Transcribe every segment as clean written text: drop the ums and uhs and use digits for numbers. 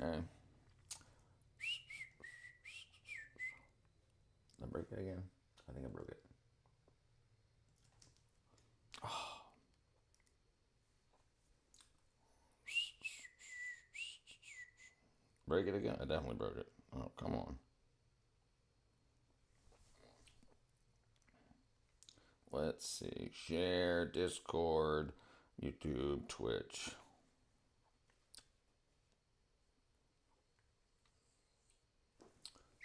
Okay. Did I break it again? I think I broke it. Break it again? I definitely broke it. Oh, come on. Let's see. Share, Discord, YouTube, Twitch.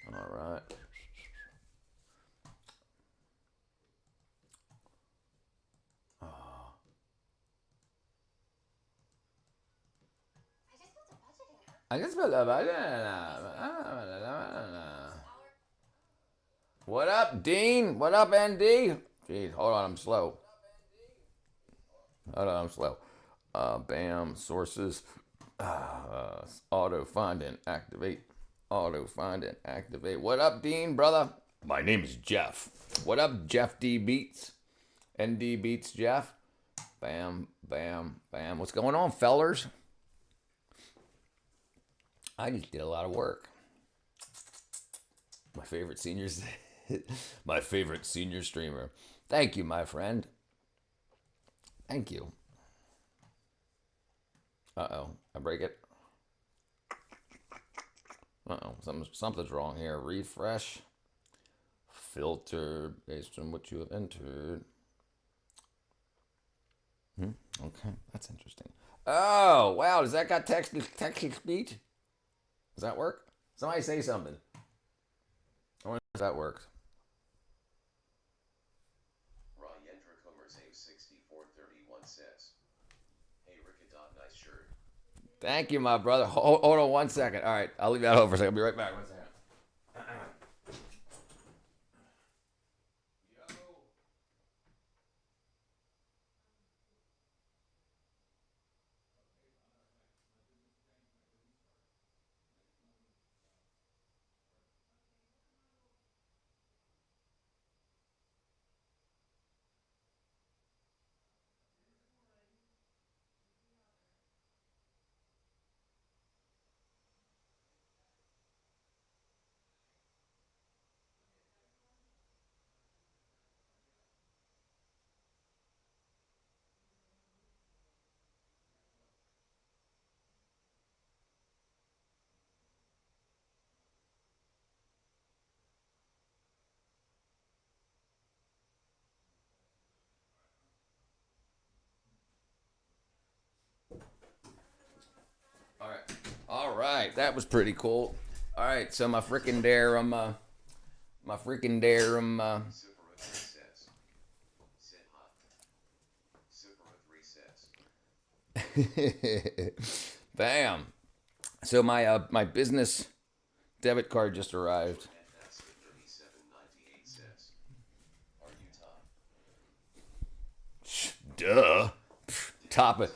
All right. I just put the budget. What up, Dean? What up, ND? Jeez, hold on, I'm slow. Hold on, I'm slow. Bam, sources. Auto find and activate. Auto find and activate. What up, Dean, brother? My name is Jeff. What up, Jeff D Beats? ND Beats Jeff. Bam, bam, bam. What's going on, fellers? I just did a lot of work. My favorite seniors. My favorite senior streamer. Thank you, my friend. Thank you. Uh-oh. I break it. Uh-oh. Something's wrong here. Refresh. Filter based on what you have entered. Okay. That's interesting. Oh, wow. Does that got text speech? Does that work? Somebody say something. I wonder if that works. Thank you, my brother. Hold on 1 second. All right, I'll leave that over for a second. I'll be right back. 1 second. All right. All right. That was pretty cool. All right. So my freaking dare, bam. So my business debit card just arrived. Duh. Top of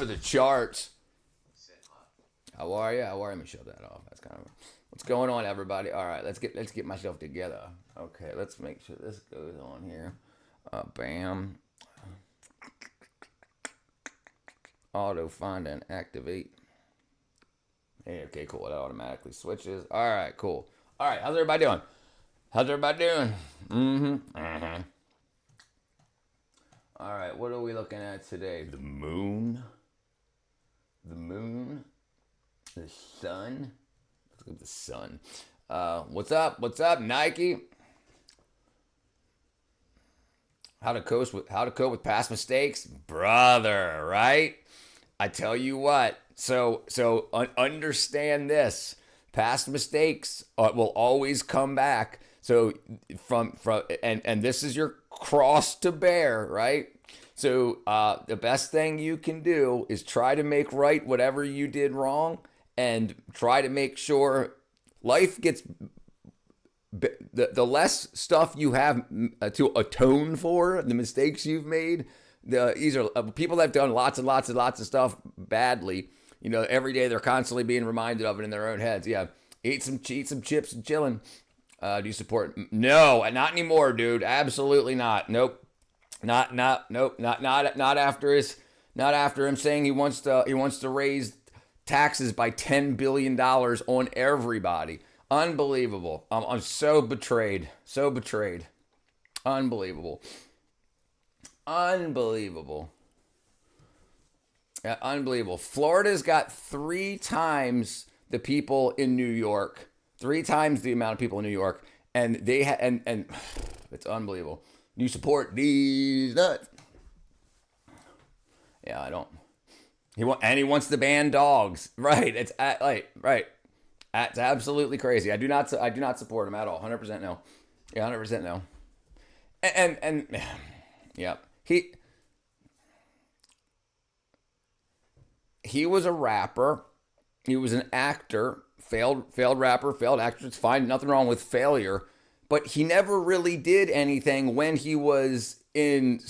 the charts. How are you? Let me shut that off. That's kind of what's going on, everybody. All right, let's get myself together. Okay, let's make sure this goes on here. Bam. Auto find and activate. Hey, okay, cool. It automatically switches. All right, cool. All right, how's everybody doing? All right, what are we looking at today? The moon. The sun. Let's look at the sun. What's up? What's up, Nike? How to cope with past mistakes, brother. Right? I tell you what. So understand this. Past mistakes will always come back. So from and this is your cross to bear, right? So the best thing you can do is try to make right whatever you did wrong, and try to make sure life gets the less stuff you have to atone for the mistakes you've made. These are people that have done lots and lots and lots of stuff badly. You know, every day they're constantly being reminded of it in their own heads. Yeah, eat some chips and chilling. Do you support? No, not anymore, dude. Absolutely not. Nope. Not after him saying he wants to raise taxes by $10 billion on everybody. Unbelievable. I'm so betrayed. So betrayed. Unbelievable. Unbelievable. Yeah, unbelievable. Florida's got 3 times the people in New York, 3 times the amount of people in New York, and they and it's unbelievable. You support these nuts? Yeah, I don't. He wants to ban dogs. Right? It's right. It's absolutely crazy. I do not support him at all. 100% no. Yeah, 100% no. And yeah, he was a rapper. He was an actor. Failed rapper, failed actor. It's fine. Nothing wrong with failure. But he never really did anything when he was in the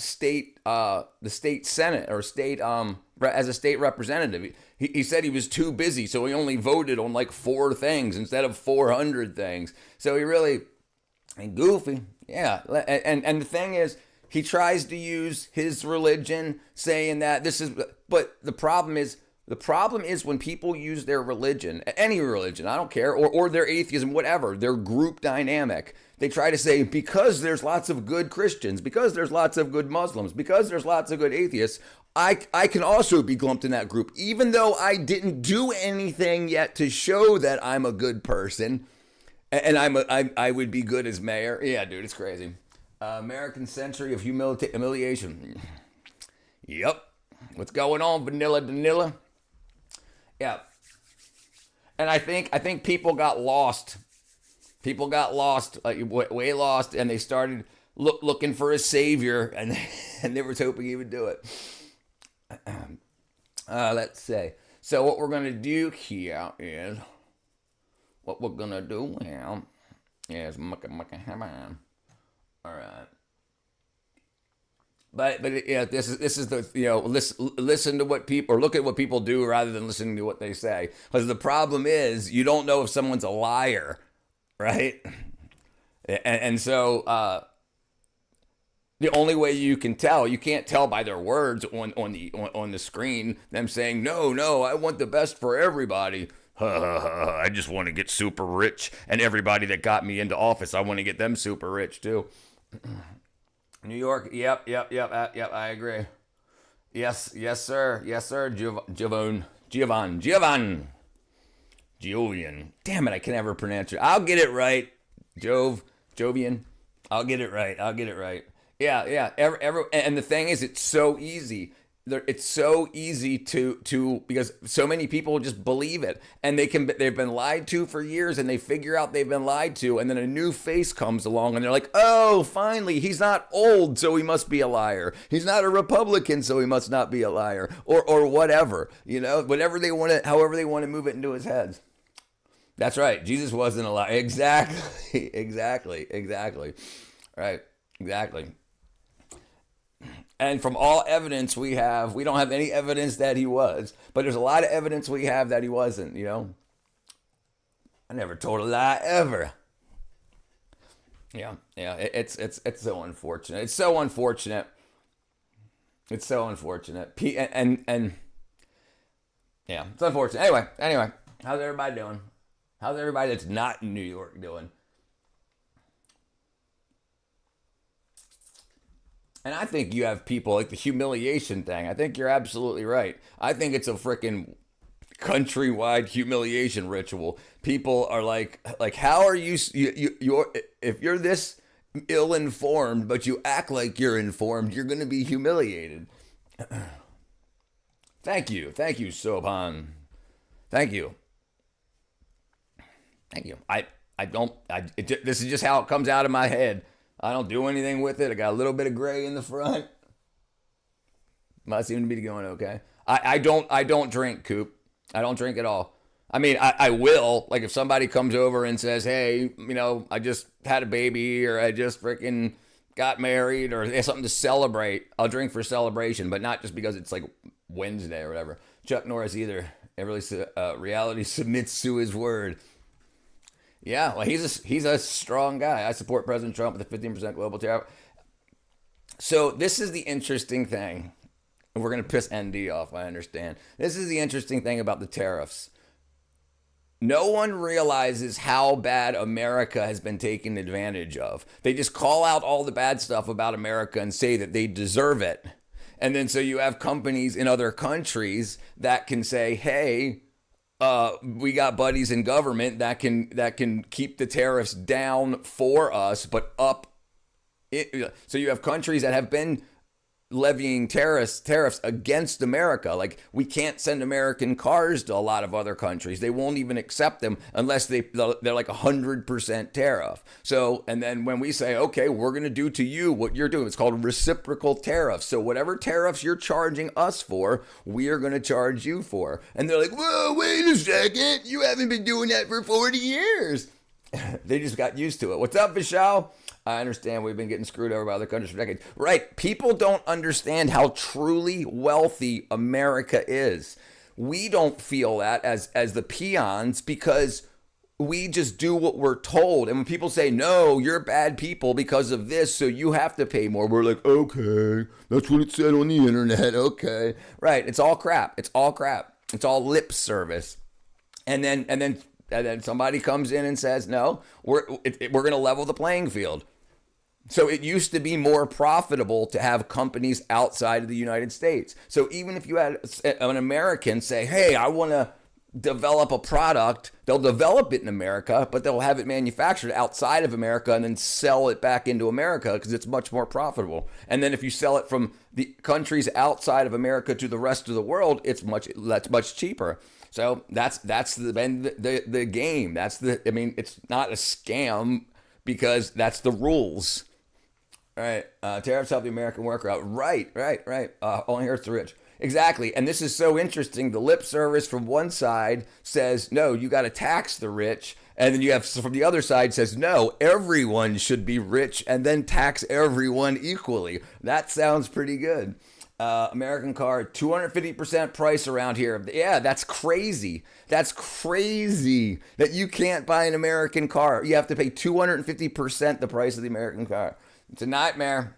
state senate or state as a state representative. He said he was too busy, so he only voted on like 4 things instead of 400 things. So he really goofy, yeah. And the thing is, he tries to use his religion, saying that this is. But the problem is when people use their religion, any religion, I don't care, or their atheism, whatever, their group dynamic. They try to say, because there's lots of good Christians, because there's lots of good Muslims, because there's lots of good atheists, I can also be lumped in that group, even though I didn't do anything yet to show that I'm a good person, and I would be good as mayor. Yeah, dude, it's crazy. American century of humiliation. Yep. What's going on, Vanilla Danilla? Yeah. And I think people got lost. People got lost, like way lost, and they started looking for a savior, and they were hoping he would do it. Let's say. So what we're gonna do here is all right. But yeah, this is the listen to what people, or look at what people do rather than listening to what they say, because the problem is you don't know if someone's a liar, right? And so the only way you can't tell by their words on the screen, them saying no, I want the best for everybody. I just want to get super rich, and everybody that got me into office, I want to get them super rich too. New York, yep, I agree. Yes, sir, Jovan. Damn it, I can never pronounce it. I'll get it right. Jovian. I'll get it right. Yeah. And the thing is, it's so easy. It's so easy to because so many people just believe it, and they've been lied to for years, and they figure out they've been lied to, and then a new face comes along, and they're like, oh, finally, he's not old, so he must be a liar. He's not a Republican, so he must not be a liar, or whatever, whatever they want to, however they want to move it into his heads. That's right. Jesus wasn't a liar. Exactly. Right. Exactly. And from all evidence we don't have any evidence that he was, but there's a lot of evidence we have that he wasn't, I never told a lie ever. Yeah. It's so unfortunate. It's so unfortunate. And yeah, it's unfortunate. Anyway, how's everybody doing? How's everybody that's not in New York doing? And I think you have people like the humiliation thing. I think you're absolutely right. I think it's a freaking countrywide humiliation ritual. People are like how are you're if you're this ill-informed, but you act like you're informed, you're going to be humiliated. Thank you, Sobhan. Thank you. This is just how it comes out of my head. I don't do anything with it. I got a little bit of gray in the front. Must seem to be going okay. I don't drink, Coop. I don't drink at all. I mean, I will. Like if somebody comes over and says, hey, I just had a baby, or I just freaking got married, or there's something to celebrate, I'll drink for celebration, but not just because it's like Wednesday or whatever. Chuck Norris either. Reality submits to his word. Yeah, well, he's a strong guy. I support President Trump with a 15% global tariff. So this is the interesting thing. We're going to piss ND off, I understand. This is the interesting thing about the tariffs. No one realizes how bad America has been taken advantage of. They just call out all the bad stuff about America and say that they deserve it. And then so you have companies in other countries that can say, hey, we got buddies in government that can keep the tariffs down for us, but up. So you have countries that have been levying tariffs against America. Like, we can't send American cars to a lot of other countries. They won't even accept them unless they're like 100% tariff. So, and then when we say, okay, we're going to do to you what you're doing, it's called reciprocal tariffs. So whatever tariffs you're charging us for, we are going to charge you for. And they're like, whoa, wait a second. You haven't been doing that for 40 years. They just got used to it. What's up, Vishal? I understand we've been getting screwed over by other countries for decades. Right. People don't understand how truly wealthy America is. We don't feel that as the peons because we just do what we're told. And when people say, no, you're bad people because of this, so you have to pay more, we're like, okay, that's what it said on the internet. Okay. Right. It's all crap. It's all crap. It's all lip service. And then somebody comes in and says, no, we're going to level the playing field. So it used to be more profitable to have companies outside of the United States. So even if you had an American say, hey, I want to develop a product, they'll develop it in America, but they'll have it manufactured outside of America and then sell it back into America because it's much more profitable. And then if you sell it from the countries outside of America to the rest of the world, that's much cheaper. So that's the game. It's not a scam because that's the rules. All right. Tariffs help the American worker out. Right. Only hurts the rich. Exactly. And this is so interesting. The lip service from one side says, no, you got to tax the rich. And then you have from the other side says, no, everyone should be rich and then tax everyone equally. That sounds pretty good. American car, 250% price around here. Yeah, that's crazy. That's crazy that you can't buy an American car. You have to pay 250% the price of the American car. It's a nightmare.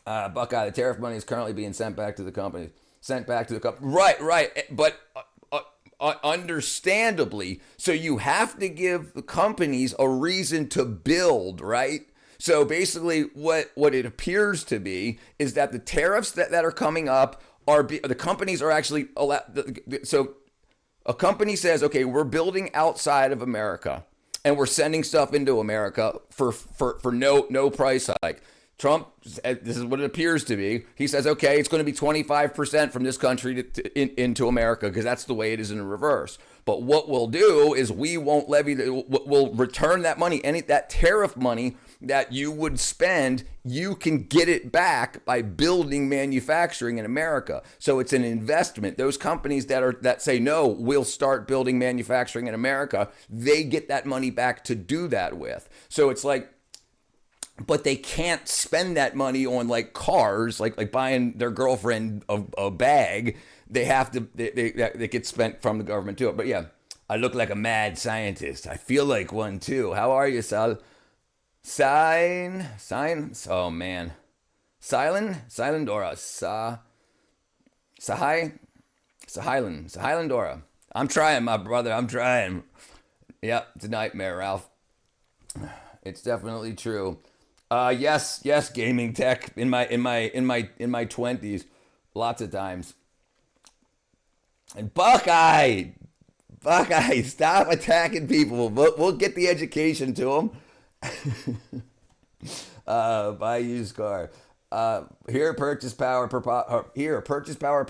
Buckeye, the tariff money is currently being sent back to the company. Right. But understandably, so you have to give the companies a reason to build, right? So basically what it appears to be is that the tariffs that are coming up the companies are actually allowed. So a company says, okay, we're building outside of America and we're sending stuff into America for no price hike. Trump, this is what it appears to be. He says, okay, it's going to be 25% from this country into America because that's the way it is in reverse. But what we'll do is we won't levy, we'll return that money, that tariff money that you would spend, you can get it back by building manufacturing in America. So it's an investment. Those companies that say, no, we'll start building manufacturing in America, they get that money back to do that with. So it's like, but they can't spend that money on like cars, like buying their girlfriend a bag. They have to, they get spent from the government too. But yeah, I look like a mad scientist. I feel like one too. How are you, Sal? Sign. Oh man, Silendora. Silendora. I'm trying, my brother. I'm trying. Yep, it's a nightmare, Ralph. It's definitely true. Yes, gaming tech in my 20s, lots of times. And Buckeye, stop attacking people. We'll get the education to them. Buy a used car. Here, purchase power per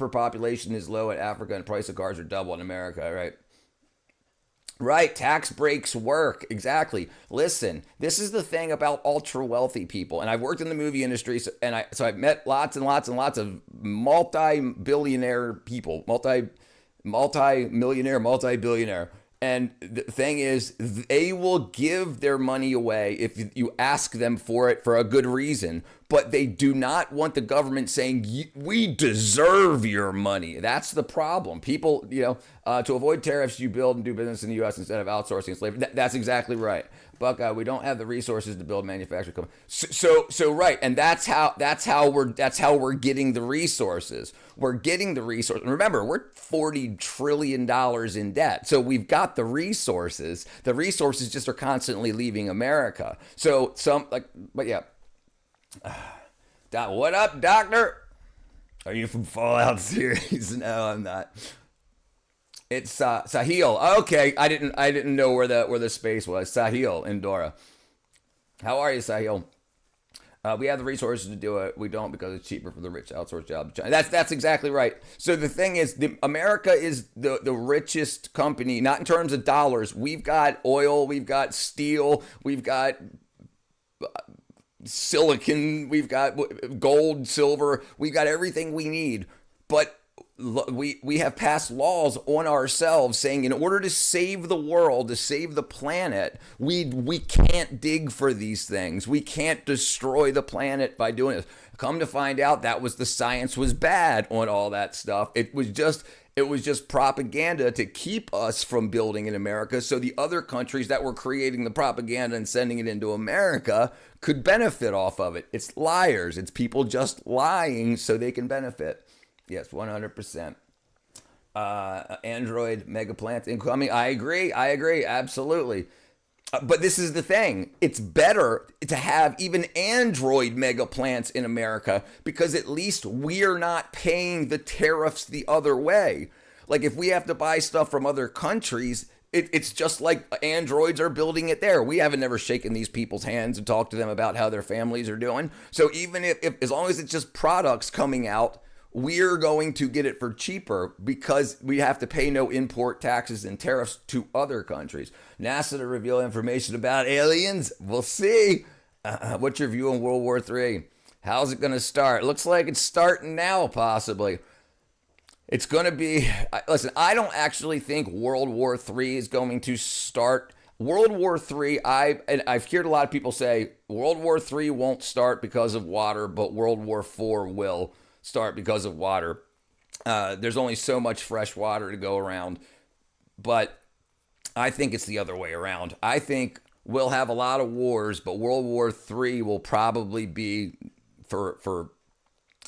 population is low in Africa, and price of cars are double in America. Right. Right, tax breaks work. Exactly. Listen, this is the thing about ultra wealthy people, and I've worked in the movie industry, so I've met lots and lots and lots of multi-billionaire people, multi-millionaire, multi-billionaire. And the thing is, they will give their money away if you ask them for it for a good reason. but they do not want the government saying, we deserve your money. That's the problem. People, to avoid tariffs, you build and do business in the U.S. instead of outsourcing slavery. That's exactly right. Buckeye, we don't have the resources to build manufacturing companies. So right, and that's how we're getting the resources. We're getting the resources. Remember, we're $40 trillion in debt. So we've got the resources. The resources just are constantly leaving America. So but yeah. What up, doctor? Are you from Fallout series? No, I'm not. It's Sahil. Okay, I didn't know where the space was. Sahil in Dora. How are you, Sahil? We have the resources to do it. We don't because it's cheaper for the rich to outsource jobs. That's exactly right. So the thing is, America is the richest company, not in terms of dollars. We've got oil, we've got steel, we've got silicon, we've got gold, silver, we've got everything we need. But we have passed laws on ourselves saying in order to save the world, to save the planet, we can't dig for these things. We can't destroy the planet by doing this. Come to find out, the science was bad on all that stuff. It was just propaganda to keep us from building in America, so the other countries that were creating the propaganda and sending it into America could benefit off of it. It's liars. It's people just lying so they can benefit. Yes, 100%. Android mega plants incoming. I agree, absolutely. But this is the thing. It's better to have even Android mega plants in America because at least we're not paying the tariffs the other way. Like if we have to buy stuff from other countries, it's just like androids are building it there. We haven't never shaken these people's hands and talked to them about how their families are doing. So even if as long as it's just products coming out, we're going to get it for cheaper because we have to pay no import taxes and tariffs to other countries. NASA to reveal information about aliens. We'll see. What's your view on World War III? How's it going to start? Looks like it's starting now, possibly. It's going to be... Listen, I don't actually think World War III is going to start. World War III, I've heard a lot of people say World War III won't start because of water, but World War IV will start because of water. There's only so much fresh water to go around, but I think it's the other way around. I think we'll have a lot of wars, but World War III will probably be for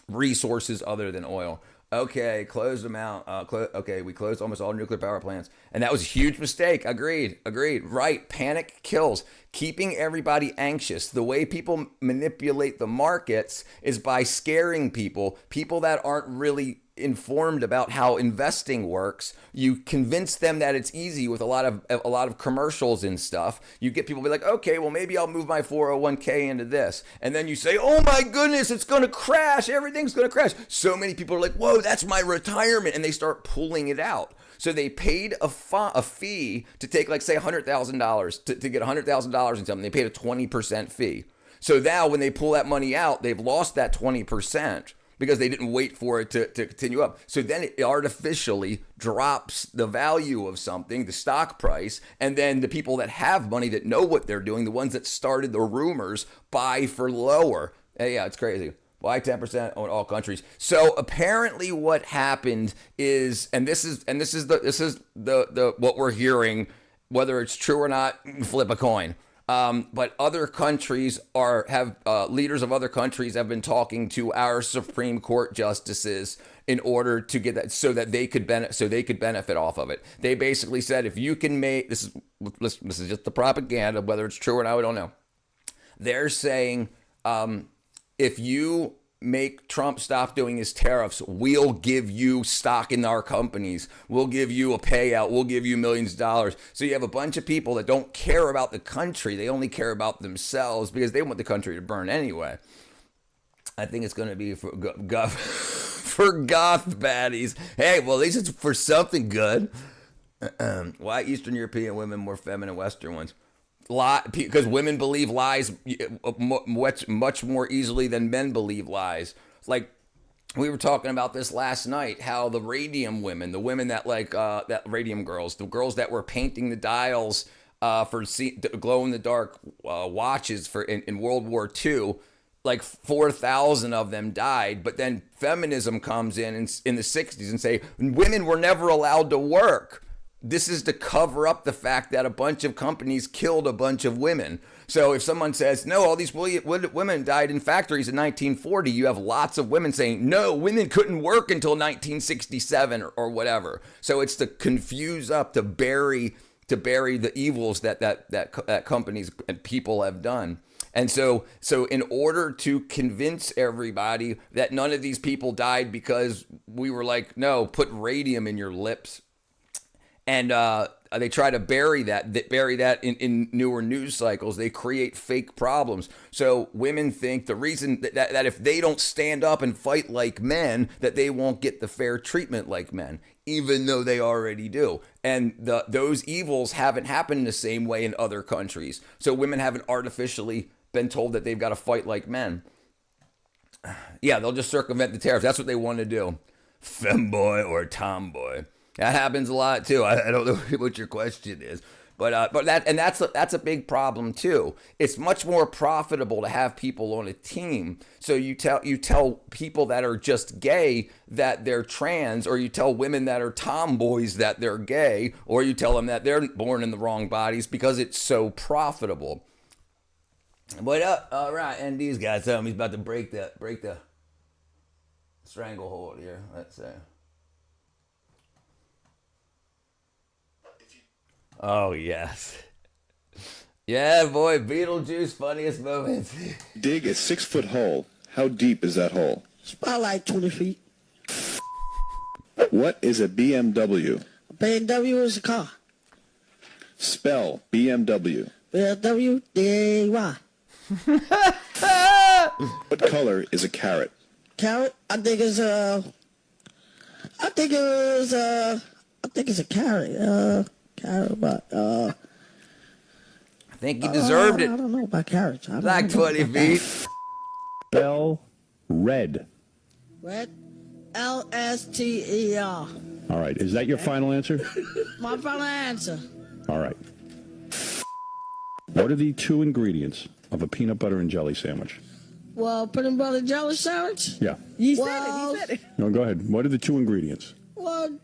resources other than oil. Okay, close them out. Okay, we closed almost all nuclear power plants. And that was a huge mistake. Agreed. Right. Panic kills. Keeping everybody anxious. The way people manipulate the markets is by scaring people that aren't really informed about how investing works. You convince them that it's easy with a lot of commercials and stuff. You get people to be like, okay, well maybe I'll move my 401k into this, and then you say, oh my goodness, it's gonna crash, everything's gonna crash. So many people are like, whoa, that's my retirement, and they start pulling it out. So they paid a fee to take, like, say $100,000 to get $100,000 in something. They paid a 20% fee. So now when they pull that money out, they've lost that 20%. Because they didn't wait for it to continue up. So then it artificially drops the value of something, the stock price, and then the people that have money that know what they're doing, the ones that started the rumors, buy for lower. Yeah, it's crazy. Buy 10% on all countries. So apparently what happened is, and this is the what we're hearing, whether it's true or not, flip a coin. But other countries leaders of other countries have been talking to our Supreme Court justices in order to get that so they could benefit off of it. They basically said, if you can make this is just the propaganda, whether it's true or not, we don't know. They're saying, if you make Trump stop doing his tariffs, we'll give you stock in our companies. We'll give you a payout. We'll give you millions of dollars. So you have a bunch of people that don't care about the country. They only care about themselves because they want the country to burn anyway. I think it's going to be for for goth baddies. Hey, well, at least it's for something good. Why Eastern European women more feminine Western ones? Because women believe lies much more easily than men believe lies. Like, we were talking about this last night, how the radium women, the women that that radium girls, the girls that were painting the dials for glow in the dark watches in World War II, like 4,000 of them died. But then feminism comes in the 60s and say women were never allowed to work. This is to cover up the fact that a bunch of companies killed a bunch of women. So if someone says, no, all these women died in factories in 1940, you have lots of women saying, no, women couldn't work until 1967 or whatever. So it's to confuse up, to bury the evils that companies and people have done. And so in order to convince everybody that none of these people died because we were like, no, put radium in your lips. And they try to bury that in newer news cycles. They create fake problems. So women think the reason that if they don't stand up and fight like men, that they won't get the fair treatment like men, even though they already do. And those evils haven't happened the same way in other countries. So women haven't artificially been told that they've got to fight like men. Yeah, they'll just circumvent the tariffs. That's what they want to do. Femboy or tomboy. That happens a lot too. I don't know what your question is, but that's a big problem too. It's much more profitable to have people on a team. So you tell people that are just gay that they're trans, or you tell women that are tomboys that they're gay, or you tell them that they're born in the wrong bodies because it's so profitable. But all right, and these guys tell him he's about to break the stranglehold here. Let's say. Oh, yes. Yeah, boy, Beetlejuice, funniest moments. Dig a 6-foot hole. How deep is that hole? It's about like 20 feet. What is a BMW? A BMW is a car. Spell BMW. BMW, D-A-Y. What color is a carrot? Carrot, I think it's a carrot. Carrot, but I think he deserved it. I don't know about carrots. Like 20 feet. Spell red. Red, L-S-T-E-R. All right. Is that your final answer? My final answer. All right. What are the 2 ingredients of a peanut butter and jelly sandwich? Well, peanut butter jelly sandwich? Yeah. He said it. No, go ahead. What are the 2 ingredients? Well,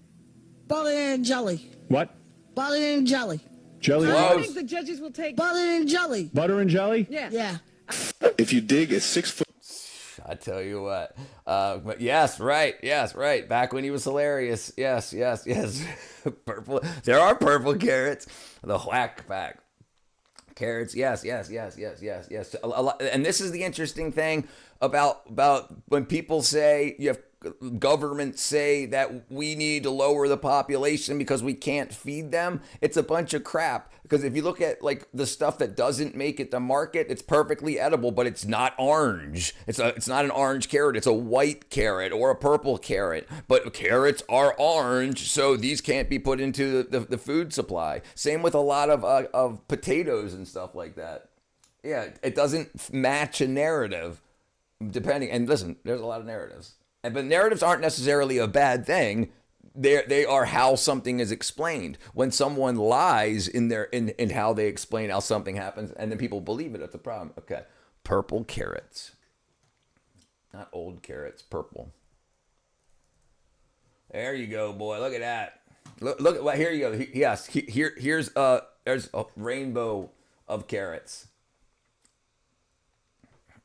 butter and jelly. What? Butter and jelly. Jelly. I think the judges will take Butter and jelly. Butter and jelly? Yeah. Yeah. If you dig a 6-foot... I tell you what. But yes, right. Back when he was hilarious. Yes. Purple. There are purple carrots. The whack pack. Carrots, yes. A lot, and this is the interesting thing about when people say, you have governments say that we need to lower the population because we can't feed them. It's a bunch of crap. Because if you look at like the stuff that doesn't make it to market, it's perfectly edible, but it's not orange. It's not an orange carrot. It's a white carrot or a purple carrot. But carrots are orange, so these can't be put into the food supply. Same with a lot of potatoes and stuff like that. Yeah, it doesn't match a narrative. Depending, and listen, there's a lot of narratives. But narratives aren't necessarily a bad thing. They are how something is explained. When someone lies in how they explain how something happens, and then people believe it, that's a problem. Okay, purple carrots, not old carrots, purple. There you go, boy. Look at that. Look at. Well, here you go. Yes, here's there's a rainbow of carrots.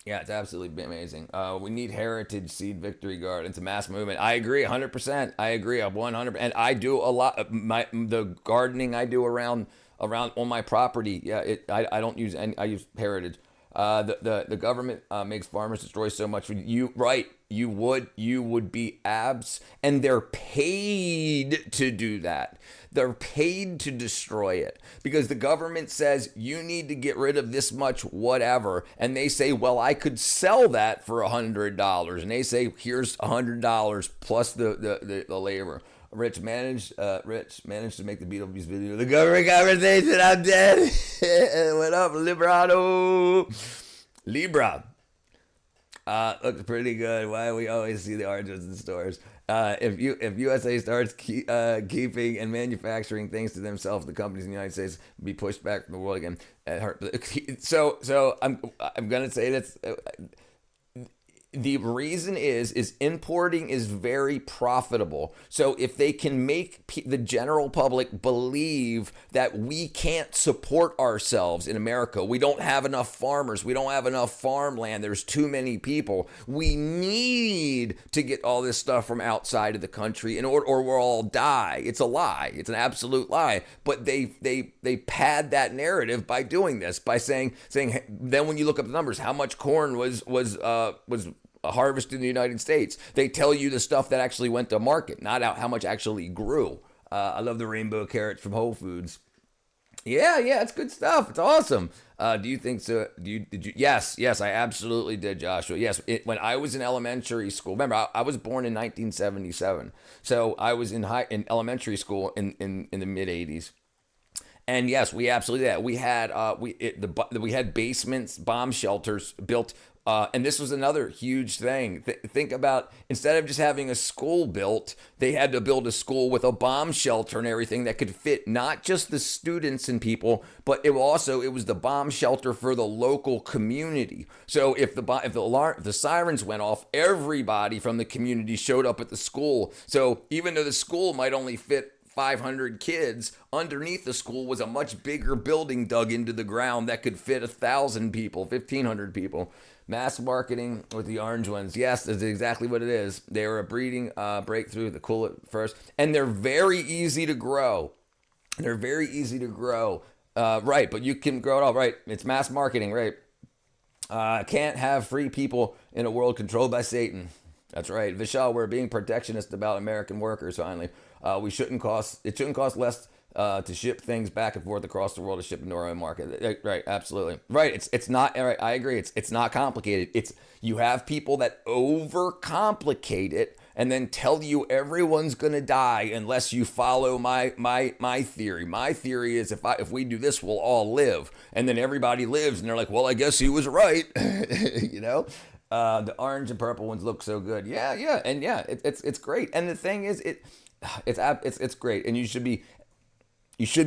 Yeah, it's absolutely amazing. We need heritage seed victory garden. It's a mass movement. I agree 100%. I agree 100%. And I do a lot. The gardening I do around on my property. Yeah, I don't use any. I use heritage. The government makes farmers destroy so much. You would be abs, and they're paid to do that. They're paid to destroy it because the government says you need to get rid of this much whatever, and they say, well, I could sell that for $100, and they say here's $100 plus the labor. Rich managed to make the Beetlejuice video. The government conversation, I'm dead. What up, Libra? Looks pretty good. Why do we always see the oranges in stores? If USA starts keeping and manufacturing things to themselves, the companies in the United States will be pushed back from the world again. So I'm gonna say this. the reason is importing is very profitable. So if they can make the general public believe that we can't support ourselves in America, we don't have enough farmers, we don't have enough farmland, there's too many people, we need to get all this stuff from outside of the country in order, or we'll all die. It's a lie. It's an absolute lie. But they pad that narrative by doing this, by saying then when you look up the numbers, how much corn was harvested in the United States, they tell you the stuff that actually went to market, not out how much actually grew. I love the rainbow carrots from Whole Foods. Yeah, it's good stuff. It's awesome. Do you think so? Did you? Yes, I absolutely did, Joshua. Yes, when I was in elementary school. Remember, I was born in 1977, so I was in elementary school in the mid 80s. And yes, we absolutely did. We had basements, bomb shelters built. And this was another huge thing. Think about, instead of just having a school built, they had to build a school with a bomb shelter and everything that could fit not just the students and people, but it was the bomb shelter for the local community. So if the sirens went off, everybody from the community showed up at the school. So even though the school might only fit 500 kids, underneath the school was a much bigger building dug into the ground that could fit 1,000 people, 1,500 people. Mass marketing with the orange ones. Yes, that's exactly what it is. They were a breeding breakthrough, the cool at first. And they're very easy to grow. Right, but you can grow it all. Right, it's mass marketing, right. Can't have free people in a world controlled by Satan. That's right. Vishal, we're being protectionist about American workers, finally. It shouldn't cost less to ship things back and forth across the world to ship into our own market. Right, absolutely. Right, it's not, right, I agree, it's not complicated. You have people that overcomplicate it and then tell you everyone's gonna die unless you follow my theory. My theory is if we do this, we'll all live. And then everybody lives and they're like, well, I guess he was right. You know? The orange and purple ones look so good. Yeah, and it's great. And the thing is, it's great, and you should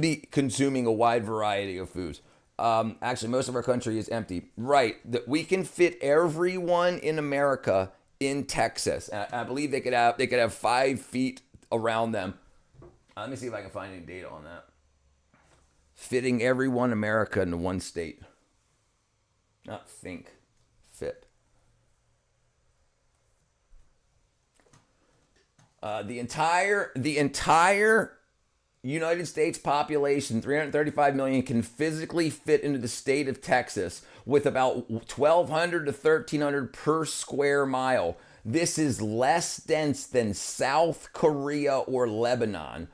be consuming a wide variety of foods. Actually, most of our country is empty. Right, that we can fit everyone in America in Texas. I believe they could have 5 feet around them. Let me see if I can find any data on that. Fitting everyone in America into one state. Not think, fit. The entire United States population, 335 million, can physically fit into the state of Texas with about 1,200 to 1,300 per square mile. This is less dense than South Korea or Lebanon,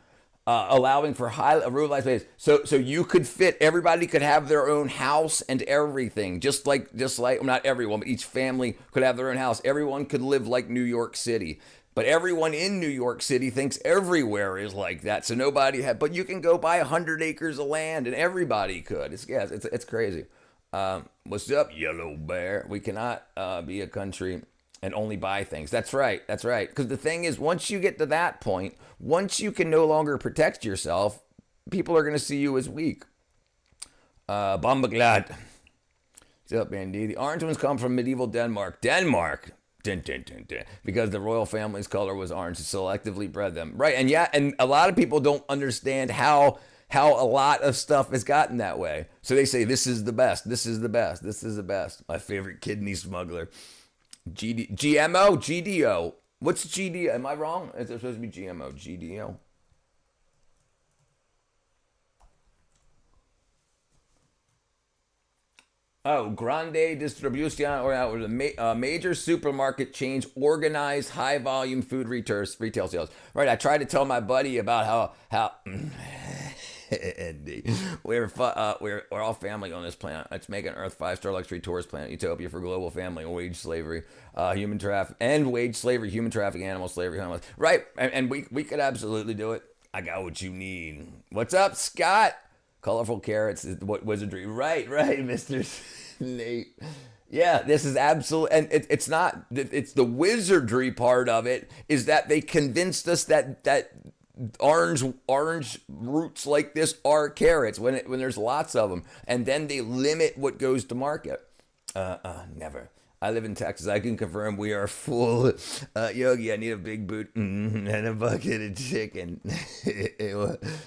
allowing for high ruralized space. So you could fit, everybody could have their own house and everything, just like well, not everyone, but each family could have their own house. Everyone could live like New York City. But everyone in New York City thinks everywhere is like that. So but you can go buy 100 acres of land and everybody could. It's crazy. What's up, yellow bear? We cannot be a country and only buy things. That's right. Because the thing is, once you get to that point, once you can no longer protect yourself, people are going to see you as weak. Bombaglad. What's up, Andy? The orange ones come from medieval Denmark. Dun, dun, dun, dun. Because the royal family's color was orange, to selectively bred them. Right, and a lot of people don't understand how a lot of stuff has gotten that way. So they say, this is the best, this is the best, this is the best. My favorite kidney smuggler. GMO? GDO. What's GDO? Am I wrong? Is it supposed to be GMO? GDO? Oh, Grande Distribution, or a major supermarket chains organized high volume food retail sales. Right, I tried to tell my buddy about how we're all family on this planet. Let's make an Earth 5-star luxury tourist planet utopia for global family and wage slavery, human traffic, human trafficking, animal slavery, homeless. Right, and we could absolutely do it. I got what you need. What's up, Scott? Colorful carrots is what wizardry. Right, Mr. Nate. Yeah, this is absolute, and it's not. It's the wizardry part of it is that they convinced us that orange roots like this are carrots when there's lots of them, and then they limit what goes to market. Never. I live in Texas. I can confirm we are full. Yogi, I need a big boot and a bucket of chicken.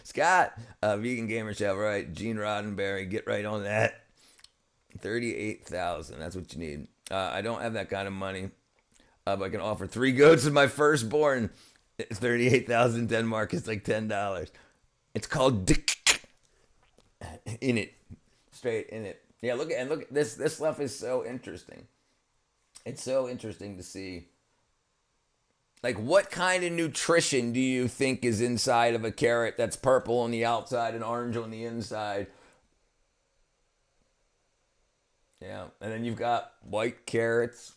Scott, vegan gamer chef, right? Gene Roddenberry, get right on that. 38,000. That's what you need. I don't have that kind of money. But I can offer 3 goats of my firstborn. It's 38,000 Denmark. It's like $10. It's called Dick in it. Straight in it. Yeah, look at this. This stuff is so interesting. It's so interesting to see. Like, what kind of nutrition do you think is inside of a carrot that's purple on the outside and orange on the inside? Yeah, and then you've got white carrots.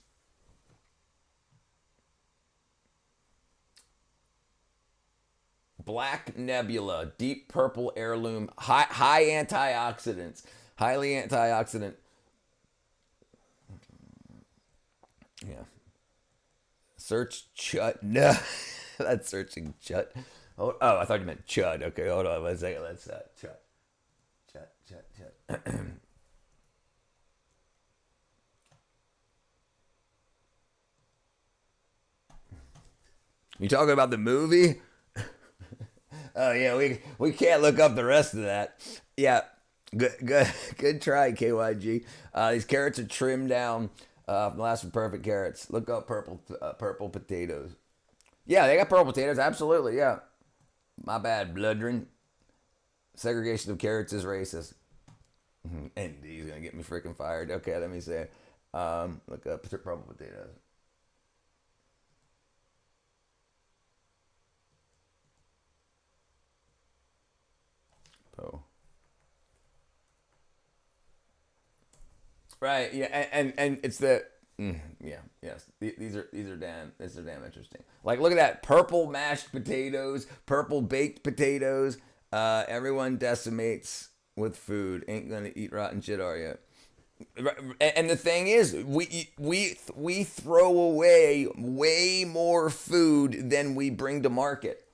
Black Nebula, deep purple heirloom, high antioxidants, highly antioxidant. Yeah. Search Chut. No, that's searching Chut. Oh, I thought you meant Chud. Okay, hold on 1 second. Let's Chut. Chut. You talking about the movie? Oh yeah, we can't look up the rest of that. Yeah, good try, KYG. These carrots are trimmed down from the last perfect carrots. Look up purple potatoes. Yeah, they got purple potatoes. Absolutely, yeah. My bad, bloodrin. Segregation of carrots is racist. And he's gonna get me freaking fired. Okay, let me say. Look up purple potatoes. Oh. Right. Yeah. And it's the yeah. Yes. These are damn interesting. Like, look at that purple mashed potatoes, purple baked potatoes. Everyone decimates with food. Ain't gonna eat rotten shit, are you? And the thing is, we throw away way more food than we bring to market.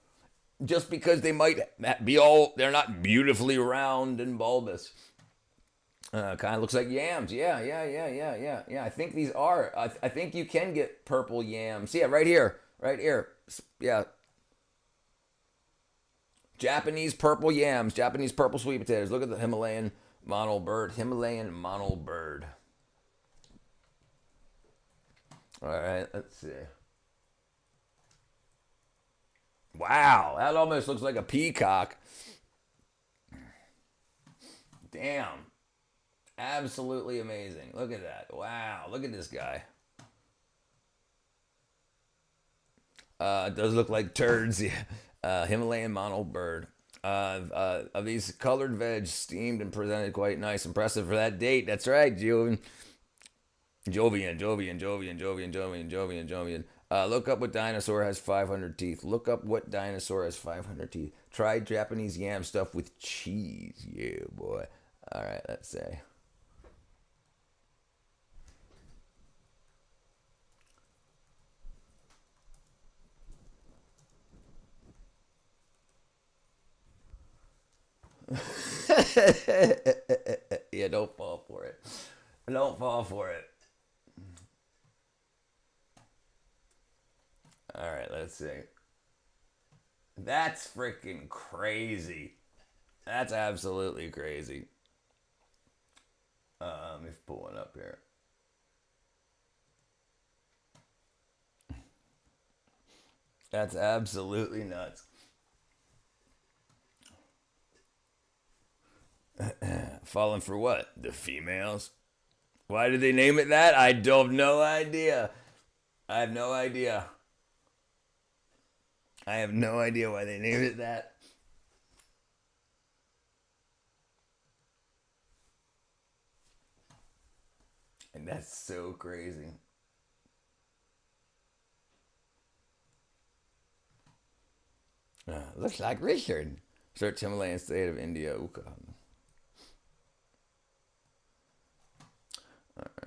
Just because they might be they're not beautifully round and bulbous. Kind of looks like yams. Yeah. I think these are. I think you can get purple yams. Yeah, right here. Yeah. Japanese purple yams. Japanese purple sweet potatoes. Look at the Himalayan monal bird. All right, let's see. Wow, that almost looks like a peacock. Damn. Absolutely amazing. Look at that. Wow, look at this guy. It does look like turds. Yeah. Himalayan monal bird. Of these colored veg, steamed and presented quite nice. Impressive for that date. That's right, Jovian. Look up what dinosaur has 500 teeth. Try Japanese yam stuff with cheese. Yeah, boy. All right, let's say. Yeah, don't fall for it. All right, let's see. That's freaking crazy. That's absolutely crazy. Let me pull one up here. That's absolutely nuts. Falling for what? The females? Why did they name it that? I don't no idea. I have no idea why they named it that. And that's so crazy. Looks like Richard. Search Himalayan state of India.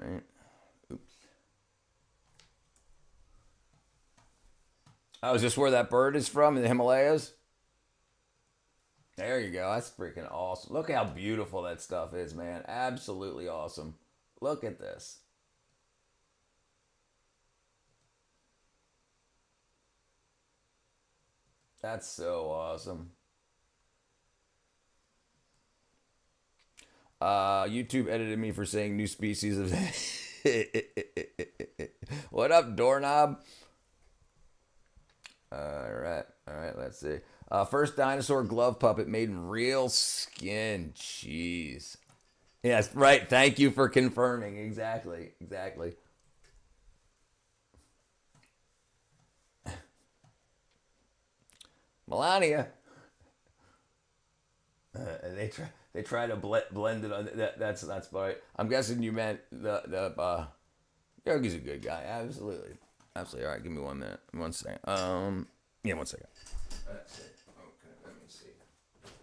Alright. Oops. Oh, is this where that bird is from in the Himalayas? There you go. That's freaking awesome. Look how beautiful that stuff is, man. Absolutely awesome. Look at this. That's so awesome. YouTube edited me for saying new species of. What up, doorknob? All right. Let's see. First dinosaur glove puppet made in real skin. Jeez. Yes, right. Thank you for confirming. Exactly. Melania. They try to blend it on that's right. I'm guessing you meant the Yogi's a good guy. Absolutely. All right. Give me 1 minute. 1 second. Yeah, 1 second. That's it. Okay. Let me see. Okay.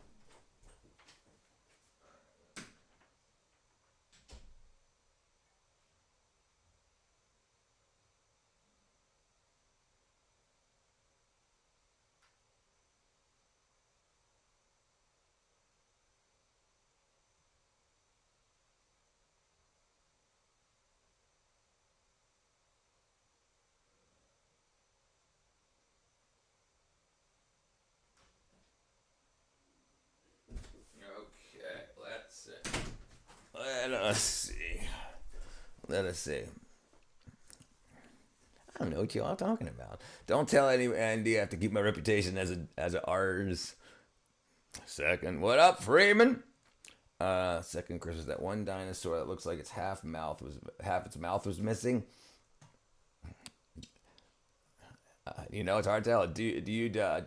Let's see. Let us see. I don't know what you all talking about. Don't tell anyone. And you have to keep my reputation as a artist. Second, what up, Freeman? Second, Chris, is that one dinosaur that looks like its half its mouth was missing. It's hard to tell. Do you Dino?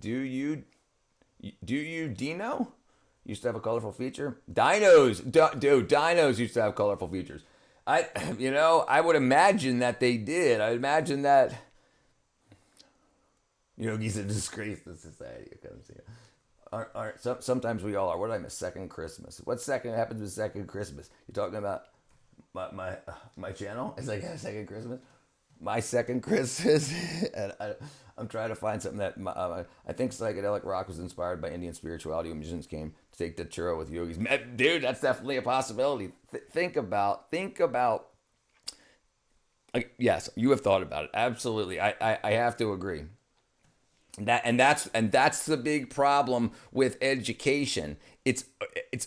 Do you Dino? Used to have a colorful feature. Dinos used to have colorful features. I would imagine that they did. I would imagine that. He's a disgrace to society. Sometimes we all are. What did I miss? Second Christmas. What second happens with second Christmas? You talking about my channel? It's like second Christmas. My second Christmas. And I'm trying to find something that I think psychedelic rock was inspired by Indian spirituality when musicians came to take the churro with yogis. Dude, that's definitely a possibility. Think about. Yes, you have thought about it. Absolutely, I have to agree. That's the big problem with education. It's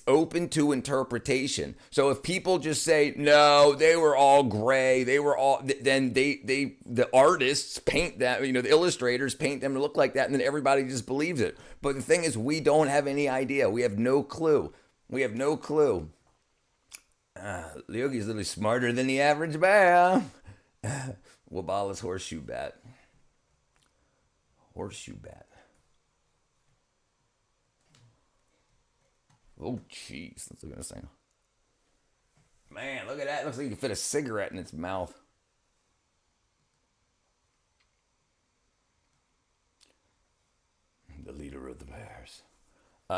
open to interpretation. So if people just say no, they were all gray, then the artists paint that, the illustrators paint them to look like that, and then everybody just believes it. But the thing is, we don't have any idea. We have no clue. The yogi's literally smarter than the average bear. Wabala's horseshoe bat. Oh, jeez. That's what I'm going to say. Man, look at that. It looks like you can fit a cigarette in its mouth. The leader of the bears.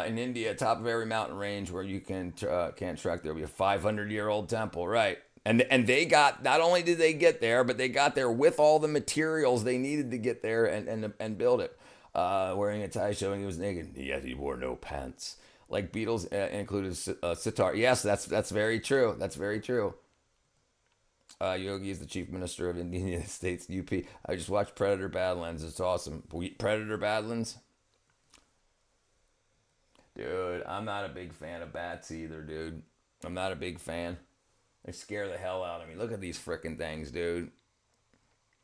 In India, top of every mountain range where you can't track, there'll be a 500-year-old temple, right? And they got, not only did they get there, but they got there with all the materials they needed to get there and build it. Wearing a tie showing he was naked, yet he wore no pants. Like Beatles included sitar. Yes, that's very true. Yogi is the chief minister of Indian States, UP. I just watched Predator Badlands. It's awesome. Predator Badlands? Dude, I'm not a big fan of bats either, dude. I'm not a big fan. They scare the hell out of me. Look at these freaking things, dude.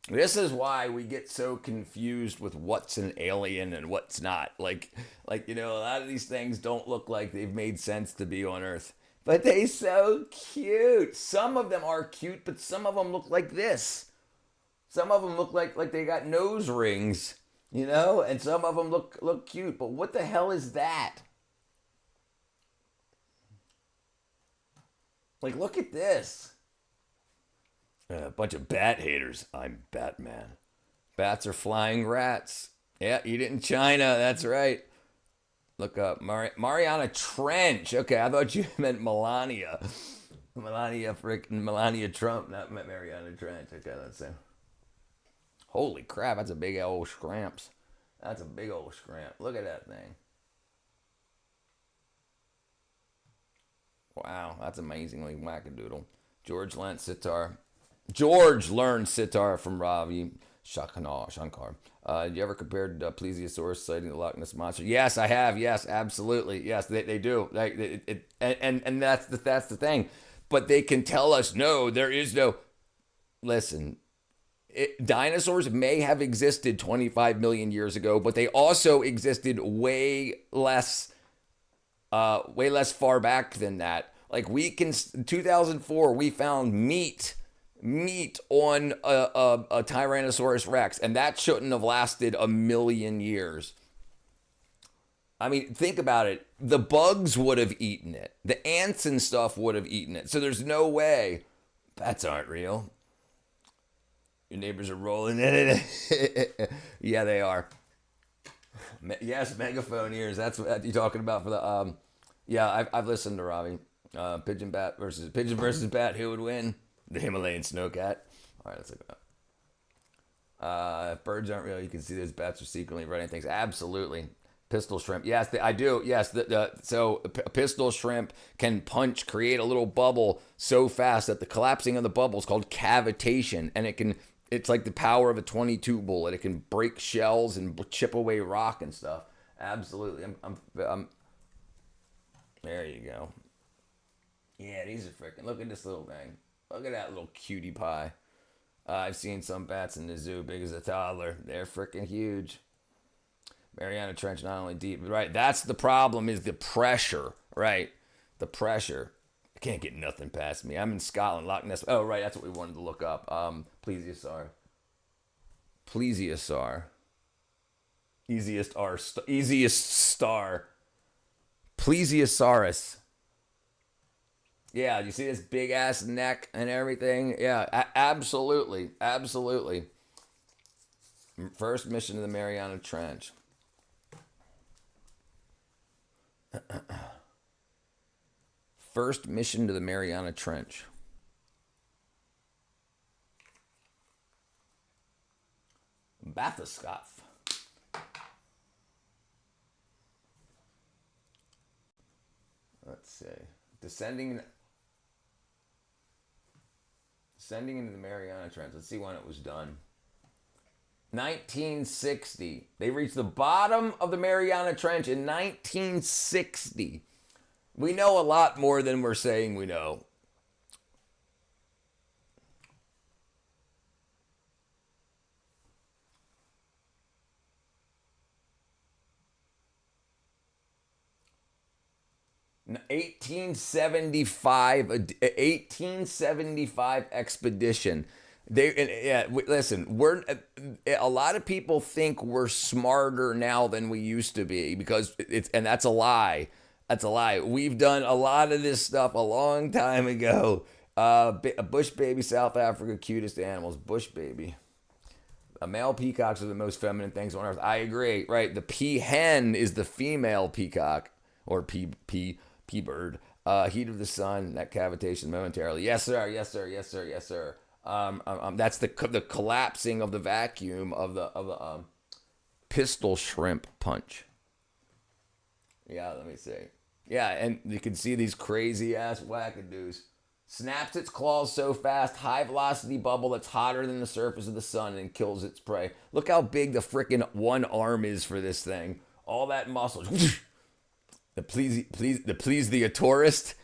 This is why we get so confused with what's an alien and what's not. Like a lot of these things don't look like they've made sense to be on Earth. But they're so cute. Some of them are cute, but some of them look like this. Some of them look like they got nose rings, and some of them look cute. But what the hell is that? Like, look at this. A bunch of bat haters. I'm Batman. Bats are flying rats. Yeah, eat it in China. That's right. Look up Mariana Trench. Okay, I thought you meant Melania. Melania Trump, not Mariana Trench. Okay, let's see. Holy crap, that's a big old scramps. Look at that thing. Wow, that's amazingly wackadoodle. George learned sitar from Ravi. Shankar. You ever compared plesiosaurus sighting the Loch Ness monster? Yes, I have. Yes, absolutely. Yes, they do. Like and that's the thing. But they can tell us no, there is no. Listen, dinosaurs may have existed 25 million years ago, but they also existed way less far back than that. Like in 2004, we found meat on a Tyrannosaurus Rex, and that shouldn't have lasted a million years. I mean, think about it. The bugs would have eaten it. The ants and stuff would have eaten it. So there's no way. Bats aren't real. Your neighbors are rolling in it. Yeah, they are. Yes, megaphone ears. That's what you're talking about for the. Yeah, I've listened to Robbie. Pigeon versus bat. Who would win? The Himalayan snowcat. All right, let's look it up. If birds aren't real, you can see those bats are secretly running things. Absolutely. Pistol shrimp. Yes, I do. Yes. So a pistol shrimp can create a little bubble so fast that the collapsing of the bubble is called cavitation, and it's like the power of a 22 bullet. It can break shells and chip away rock and stuff. Absolutely. I'm there you go. Yeah, these are freaking. Look at this little thing. Look at that little cutie pie. I've seen some bats in the zoo big as a toddler. They're freaking huge. Mariana Trench not only deep, right? That's the problem, is the pressure, right? The pressure. I can't get nothing past me. I'm in Scotland, Loch Ness. Oh, right, that's what we wanted to look up. Plesiosaur. Easiest star. Plesiosaurus. Yeah, you see this big ass neck and everything? Yeah, absolutely. First mission to the Mariana Trench. First mission to the Mariana Trench. Bathyscaphe. Let's see. Descending into the Mariana Trench. Let's see when it was done. 1960. They reached the bottom of the Mariana Trench in 1960. We know a lot more than we're saying we know. In 1875 expedition. Listen, a lot of people think we're smarter now than we used to be because and that's a lie. That's a lie. We've done a lot of this stuff a long time ago. Bush baby, South Africa, cutest animals. Bush baby. Male peacocks are the most feminine things on earth. I agree, right? The peahen is the female peacock or pea bird. Heat of the sun, that cavitation momentarily. Yes, sir. That's the collapsing of the vacuum of the pistol shrimp punch. Yeah, let me see. Yeah, and you can see these crazy ass wackadoos. Snaps its claws so fast, high velocity bubble that's hotter than the surface of the sun and kills its prey. Look how big the frickin' one arm is for this thing. All that muscle. The plesiosaurus.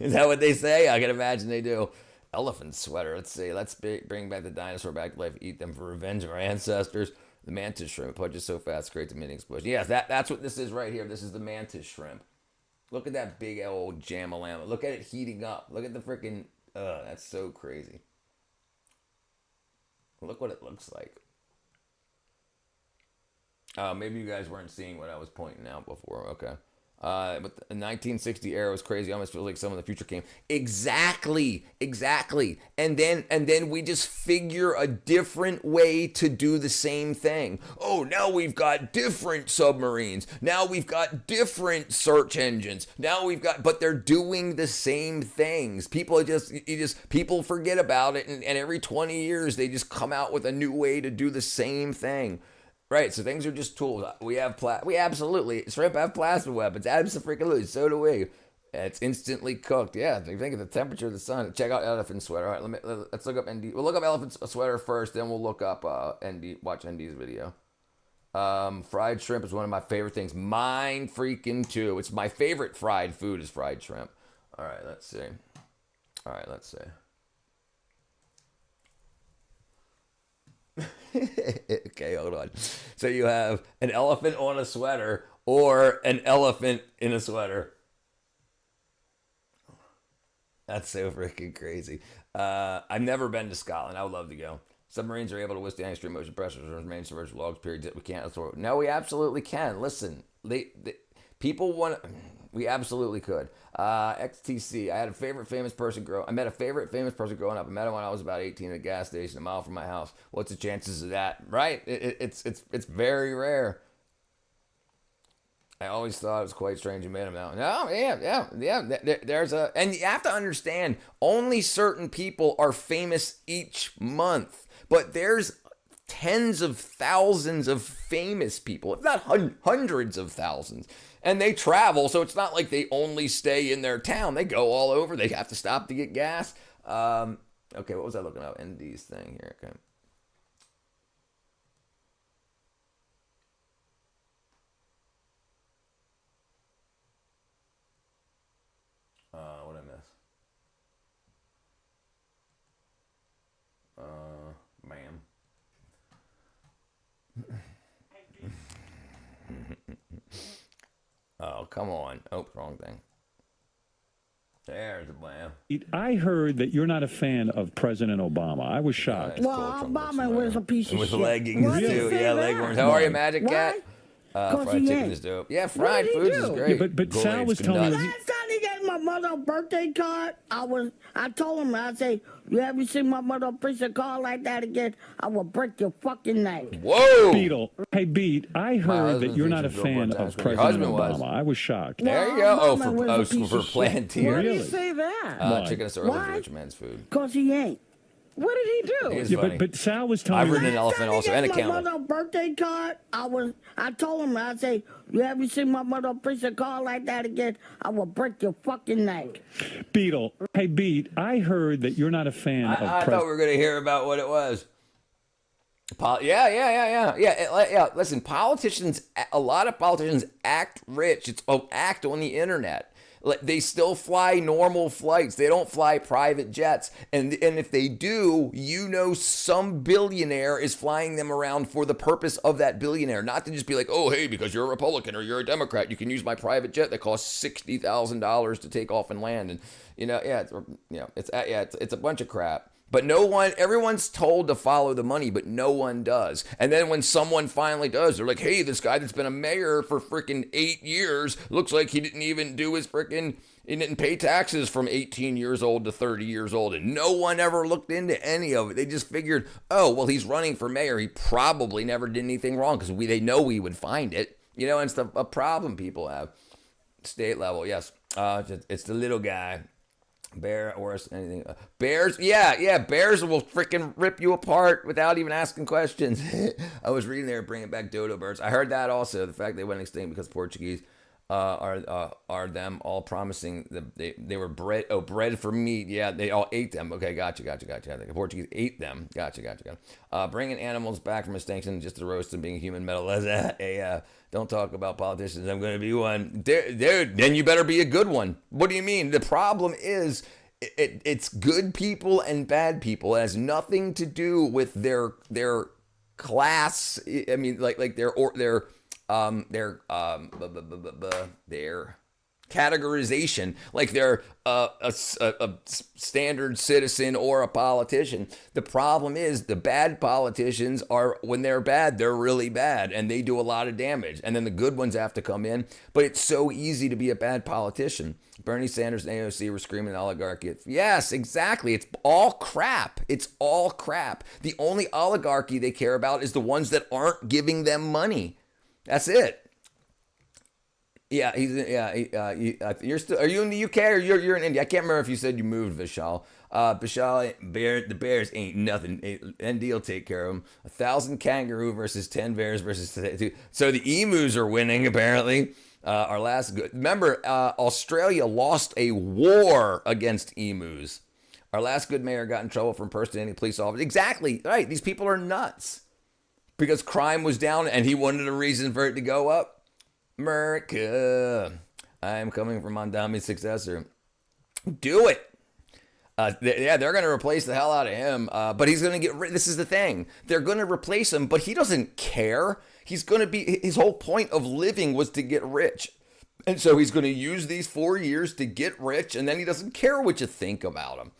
Is that what they say? I can imagine they do. Elephant sweater. Let's see. Let's bring back the dinosaur back to life. Eat them for revenge of our ancestors. The mantis shrimp punches so fast, creates a mini explosion. Yes, that's what this is right here. This is the mantis shrimp. Look at that big old jamalama. Look at it heating up. Look at the freaking. That's so crazy. Look what it looks like. Maybe you guys weren't seeing what I was pointing out before. Okay. But the 1960 era was crazy. I almost feel like some of the future came. Exactly. And then we just figure a different way to do the same thing. Oh, now we've got different submarines. Now we've got different search engines. But they're doing the same things. People people forget about it, and every 20 years they just come out with a new way to do the same thing. Right, so things are just tools. We absolutely, shrimp have plasma weapons. Absolutely, so do we. It's instantly cooked. Yeah, if you think of the temperature of the sun. Check out elephant sweater. All right, let's look up ND. We'll look up elephant sweater first, then we'll look up ND. Watch ND's video. Fried shrimp is one of my favorite things. Mine freaking too. It's my favorite fried food is fried shrimp. All right, let's see. Okay, hold on. So you have an elephant on a sweater or an elephant in a sweater. That's so freaking crazy. I've never been to Scotland. I would love to go. Submarines are able to withstand extreme ocean pressures and remain submerged for long periods that we can't absorb. No, we absolutely can. Listen, people want. We absolutely could. XTC. I met a favorite famous person growing up. I met him when I was about 18 at a gas station a mile from my house. What's the chances of that? Right? It's very rare. I always thought it was quite strange you met him now. No, yeah. There's and you have to understand, only certain people are famous each month, but there's tens of thousands of famous people, if not hundreds of thousands, and they travel. So it's not like they only stay in their town; they go all over. They have to stop to get gas. Okay, what was I looking at? ND's thing here. Okay. What did I miss? Ma'am. Oh, come on. Oh, wrong thing. There's a blam. I heard that you're not a fan of President Obama. I was shocked. Well, Obama was a piece of with shit. leggings Why do you too. say Yeah, that? leghorns. How are you, Magic Cat? Because Fried he chicken ain't. is dope. Yeah, fried did he foods is do? great. Yeah, but Sal was telling me. Last time he gave my mother a birthday card, I told him, I say, you ever see my mother preach a card like that again, I will break your fucking neck. Whoa! Beetle. Hey, Beat, I heard that you're not a fan of President Obama. I was shocked. There you go. Obama was a Oh, piece for of shit. Plantier. Why do Really? you say that? Why? Chicken is early Why? rich man's food. Because he ain't. What did he do? He is Yeah, funny. but Sal was telling I've me. ridden an elephant also and a my camel. mother a birthday card, I told him, I say, you ever see my mother preach a card like that again, I will break your fucking neck. Beetle. Hey, Beat, I heard that you're not a fan of I thought we President. were going to hear about what it was. Yeah. Listen, a lot of politicians act rich. Act on the internet. They still fly normal flights. They don't fly private jets. And if they do, some billionaire is flying them around for the purpose of that billionaire. Not to just be like, oh, hey, because you're a Republican or you're a Democrat, you can use my private jet that costs $60,000 to take off and land. And, it's a bunch of crap. But everyone's told to follow the money, but no one does. And then when someone finally does, they're like, hey, this guy that's been a mayor for freaking 8 years, looks like he didn't even do he didn't pay taxes from 18 years old to 30 years old. And no one ever looked into any of it. They just figured, oh, well, he's running for mayor. He probably never did anything wrong because they know we would find it. And it's a problem people have. State level, yes. It's the little guy. Bear or anything. Bears, yeah. Bears will freaking rip you apart without even asking questions. I was reading there, bringing back dodo birds. I heard that also. The fact they went extinct because Portuguese are them all promising they were bred for meat. Yeah, they all ate them. Okay, gotcha. The Portuguese ate them. Gotcha. Bringing animals back from extinction just to roast them being human metal. Don't talk about politicians. I'm going to be one. Dude, then you better be a good one. What do you mean? The problem is it's good people and bad people. It has nothing to do with their class. I mean, like their categorization, like they're a standard citizen or a politician. The problem is the bad politicians are, when they're bad, they're really bad and they do a lot of damage. And then the good ones have to come in. But it's so easy to be a bad politician. Bernie Sanders and AOC were screaming oligarchy. Yes, exactly. It's all crap. The only oligarchy they care about is the ones that aren't giving them money. That's it. Yeah, you're still. Are you in the UK or you're in India? I can't remember if you said you moved, Vishal. Vishal, the Bears ain't nothing. ND will take care of them. 1,000 kangaroo versus 10 bears versus 2. So the emus are winning apparently. Our last good. Remember, Australia lost a war against emus. Our last good mayor got in trouble for impersonating a police officer. Exactly right. These people are nuts because crime was down, and he wanted a reason for it to go up. America, I am coming for Mondami's successor. Do it. They're going to replace the hell out of him, but he's going to get rid. This is the thing. They're going to replace him, but he doesn't care. He's going to be, his whole point of living was to get rich. And so he's going to use these 4 years to get rich, and then he doesn't care what you think about him.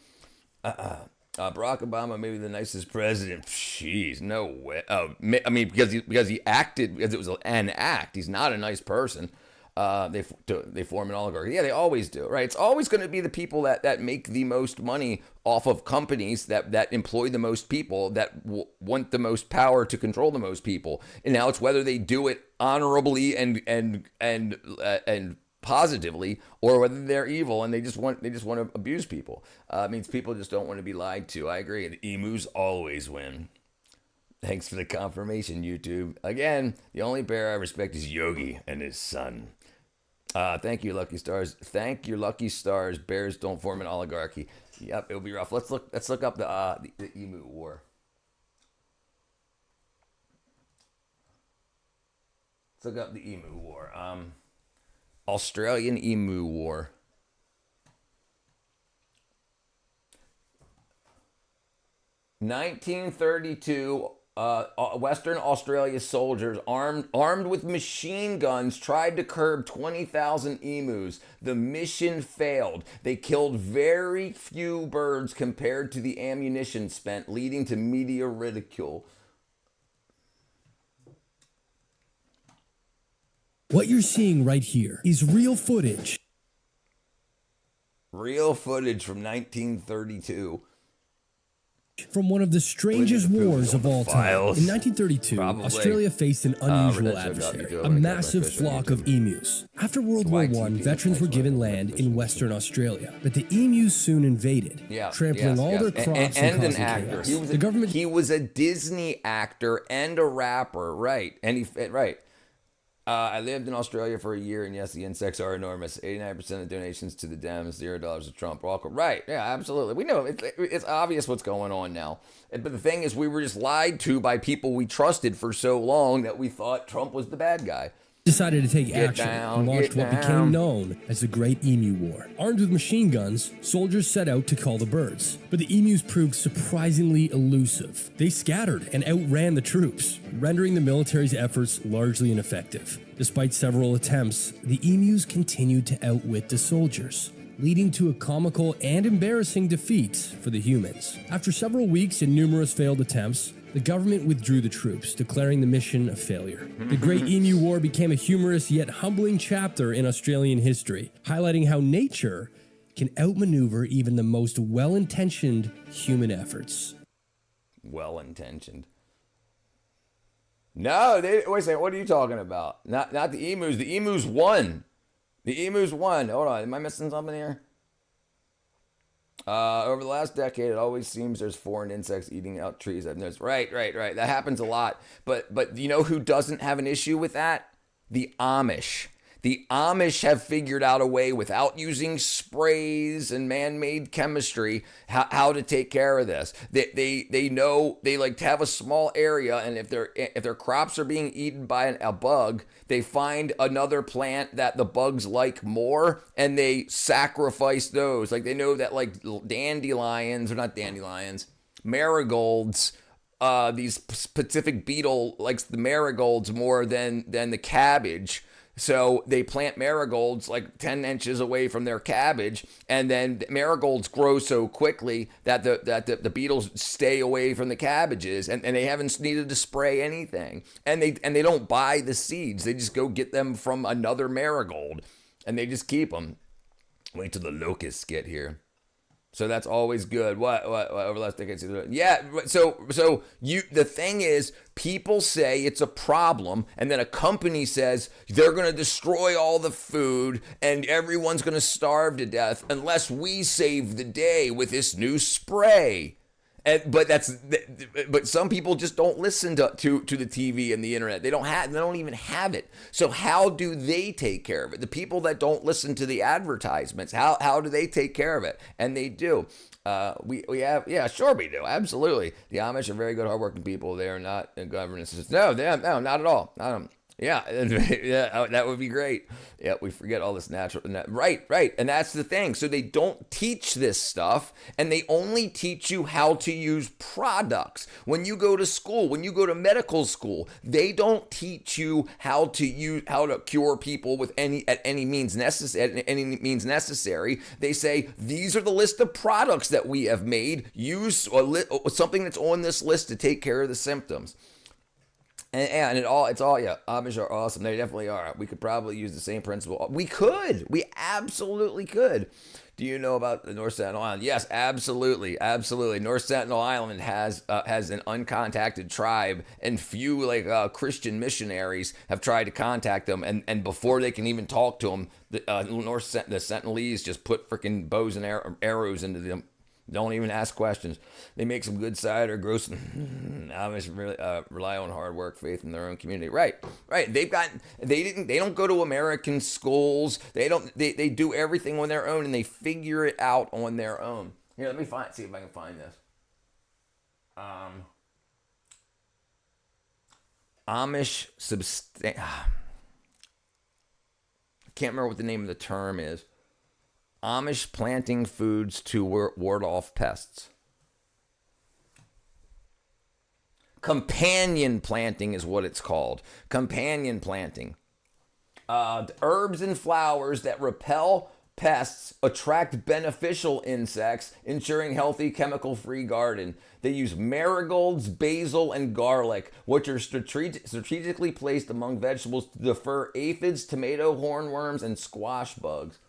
Barack Obama may be the nicest president. Jeez, no way. I mean, because he acted, because it was an act. He's not a nice person. They form an oligarchy. Yeah, they always do, right? It's always going to be the people that make the most money off of companies that employ the most people, that want the most power to control the most people. And now it's whether they do it honorably and positively, or whether they're evil and they just want to abuse people. It means people just don't want to be lied to. I agree. And emus always win. Thanks for the confirmation, YouTube. Again, the only bear I respect is Yogi and his son. Thank you, Lucky Stars. Thank you, Lucky Stars. Bears don't form an oligarchy. Yep, it'll be rough. Let's look up the emu war. Let's look up the emu war. Australian emu war. 1932. Western Australia soldiers armed with machine guns tried to curb 20,000 emus. The mission failed. They killed very few birds compared to the ammunition spent, leading to media ridicule. What you're seeing right here is real footage. Real footage from 1932. From one of the strangest wars of all time. In 1932, Australia faced an unusual adversary, a massive flock of emus. After World War I, veterans were given land in Western Australia, but the emus soon invaded, trampling all their crops and causing chaos. He was a Disney actor and a rapper, right? And I lived in Australia for a year, and yes, the insects are enormous. 89% of donations to the Dems, $0 to Trump. Welcome. Right, yeah, absolutely. We know it's obvious what's going on now. But the thing is, we were just lied to by people we trusted for so long that we thought Trump was the bad guy. Decided to take action and launched what became known as the Great Emu War. Armed with machine guns, soldiers set out to call the birds. But the emus proved surprisingly elusive. They scattered and outran the troops, rendering the military's efforts largely ineffective. Despite several attempts, the emus continued to outwit the soldiers, leading to a comical and embarrassing defeat for the humans. After several weeks and numerous failed attempts, the government withdrew the troops, declaring the mission a failure. The Great Emu War became a humorous yet humbling chapter in Australian history, highlighting how nature can outmaneuver even the most well-intentioned human efforts. Well-intentioned. No, wait a second, what are you talking about? Not the emus. The emus won. The emus won. Hold on, am I missing something here? Over the last decade, it always seems there's foreign insects eating out trees. I've noticed. Right. That happens a lot. But you know who doesn't have an issue with that? The Amish. The Amish have figured out a way without using sprays and man-made chemistry how to take care of this. They know they like to have a small area, and if their crops are being eaten by a bug, they find another plant that the bugs like more, and they sacrifice those. Like they know that like marigolds. These specific beetle likes the marigolds more than the cabbage. So they plant marigolds like 10 inches away from their cabbage, and then marigolds grow so quickly that the beetles stay away from the cabbages, and they haven't needed to spray anything. And they don't buy the seeds. They just go get them from another marigold, and they just keep them. Wait till the locusts get here. So that's always good. What over the last decade? Yeah. So the thing is, people say it's a problem, and then a company says they're going to destroy all the food and everyone's going to starve to death unless we save the day with this new spray. But some people just don't listen to the TV and the internet. They don't even have it. So how do they take care of it? The people that don't listen to the advertisements, how do they take care of it? And they do. We have, yeah, sure we do, absolutely. The Amish are very good, hardworking people. They are not in governance. No, not at all. Yeah, yeah, that would be great. Yeah, we forget all this natural. Right. And that's the thing. So they don't teach this stuff, and they only teach you how to use products. When you go to school, when you go to medical school, they don't teach you how to cure people with any means necessary. They say these are the list of products that we have made. Use something that's on this list to take care of the symptoms. And it's all, yeah, Amish are awesome. They definitely are. We could probably use the same principle. We absolutely could. Do you know about the North Sentinel Island? Yes, absolutely. North Sentinel Island has an uncontacted tribe, and few Christian missionaries have tried to contact them. And before they can even talk to them, the Sentinelese just put freaking bows and arrows into them. Don't even ask questions. They make some good cider, grow some. Amish really rely on hard work, faith in their own community. Right. They don't go to American schools. They do everything on their own, and they figure it out on their own. Here, let me see if I can find this. Amish I can't remember what the name of the term is. Amish planting foods to ward off pests. Companion planting is what it's called. Companion planting. Herbs and flowers that repel pests attract beneficial insects, ensuring healthy, chemical-free garden. They use marigolds, basil, and garlic, which are strategically placed among vegetables to deter aphids, tomato hornworms, and squash bugs.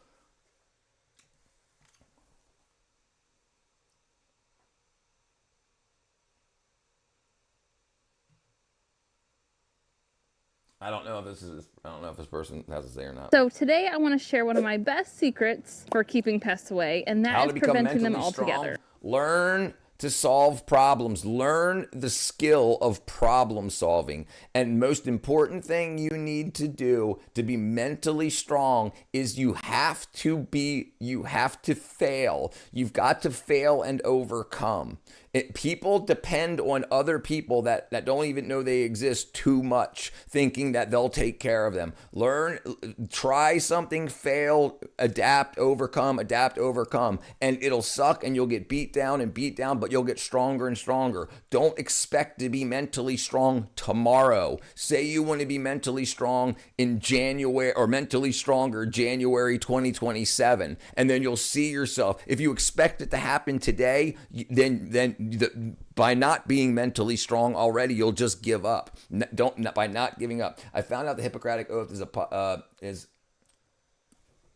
I don't know if this person has to say or not. So today I want to share one of my best secrets for keeping pests away, and that is preventing them altogether. Learn to solve problems. Learn the skill of problem solving. And most important thing you need to do to be mentally strong is you have to fail. You've got to fail and overcome. People depend on other people that don't even know they exist too much, thinking that they'll take care of them. Try something, fail, adapt, overcome, and it'll suck and you'll get beat down, but you'll get stronger and stronger. Don't expect to be mentally strong tomorrow. Say you want to be mentally strong in January, or mentally stronger January 2027, and then you'll see yourself. If you expect it to happen today, then by not being mentally strong already, you'll just give up. By not giving up. I found out the Hippocratic Oath is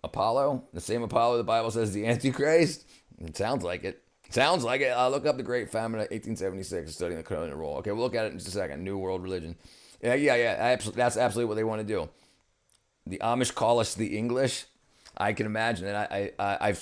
Apollo, the same Apollo the Bible says the Antichrist. It sounds like it. Look up the Great Famine of 1876, studying the Conan Rule. Okay, we'll look at it in just a second. New World Religion. Yeah. That's absolutely what they want to do. The Amish call us the English. I can imagine it. I've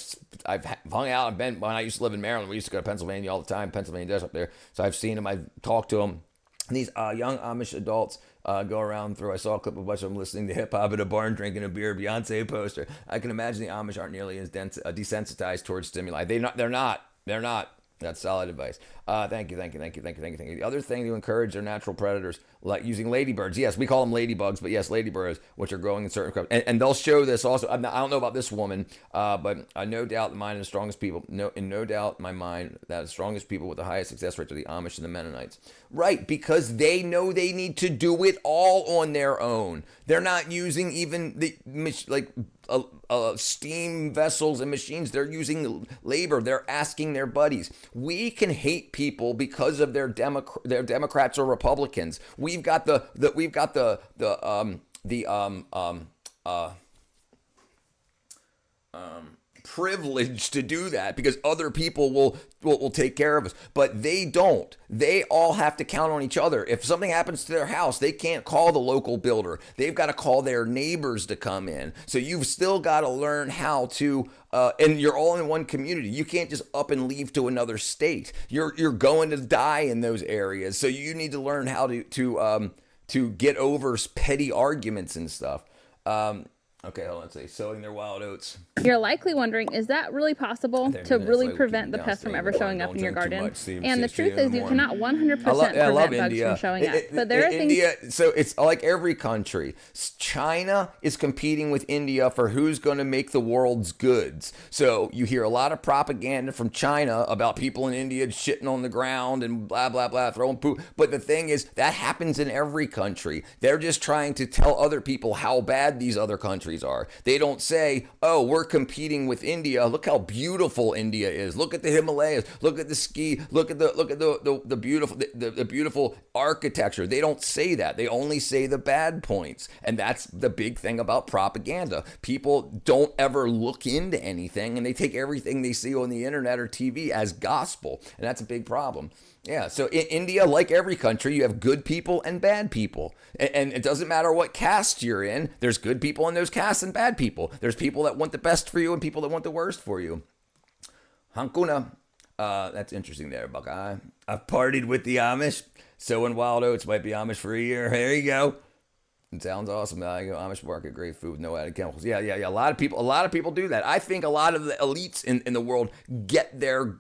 hung out and been, when I used to live in Maryland, we used to go to Pennsylvania all the time. Pennsylvania does up there. So I've seen them. I've talked to them. And these young Amish adults go around through. I saw a clip of a bunch of them listening to hip hop at a barn, drinking a beer, Beyonce poster. I can imagine the Amish aren't nearly as desensitized towards stimuli. They're not. That's solid advice. Thank you. The other thing to encourage their natural predators, like using ladybirds. Yes, we call them ladybugs, but yes, ladybirds, which are growing in certain crops. And they'll show this also. I don't know about this woman, but no doubt in mind the strongest people. No doubt in my mind that the strongest people with the highest success rates are the Amish and the Mennonites. Right, because they know they need to do it all on their own. They're not using even steam vessels and machines. They're using labor. They're asking their buddies. We can hate people because of their Democrats or Republicans. We've got privilege to do that because other people will take care of us. But they don't. They all have to count on each other. If something happens to their house, they can't call the local builder. They've got to call their neighbors to come in. So you've still got to learn how to, and you're all in one community. You can't just up and leave to another state. You're going to die in those areas. So you need to learn how to get over petty arguments and stuff. Okay, hold on. Let's say sowing their wild oats. You're likely wondering, is that really possible to really prevent the pest from ever showing up in your garden? And the truth is, you cannot 100% prevent bugs from showing up. But there are things. So it's like every country. China is competing with India for who's going to make the world's goods. So you hear a lot of propaganda from China about people in India shitting on the ground and blah, blah, blah, throwing poop. But the thing is, that happens in every country. They're just trying to tell other people how bad these other countries are. They don't say, oh, we're competing with India. Look how beautiful India is. Look at the Himalayas. Look at the ski. Look at the beautiful architecture. They don't say that. They only say the bad points. And that's the big thing about propaganda. People don't ever look into anything, and they take everything they see on the internet or TV as gospel. And that's a big problem. Yeah, so in India, like every country, you have good people and bad people. And it doesn't matter what caste you're in. There's good people in those castes and bad people. There's people that want the best for you and people that want the worst for you. Hankuna. That's interesting there, Buckeye. I've partied with the Amish. Sowing wild oats might be Amish for a year. There you go. It sounds awesome. Amish market, great food, no added chemicals. Yeah. A lot of people do that. I think a lot of the elites in the world get their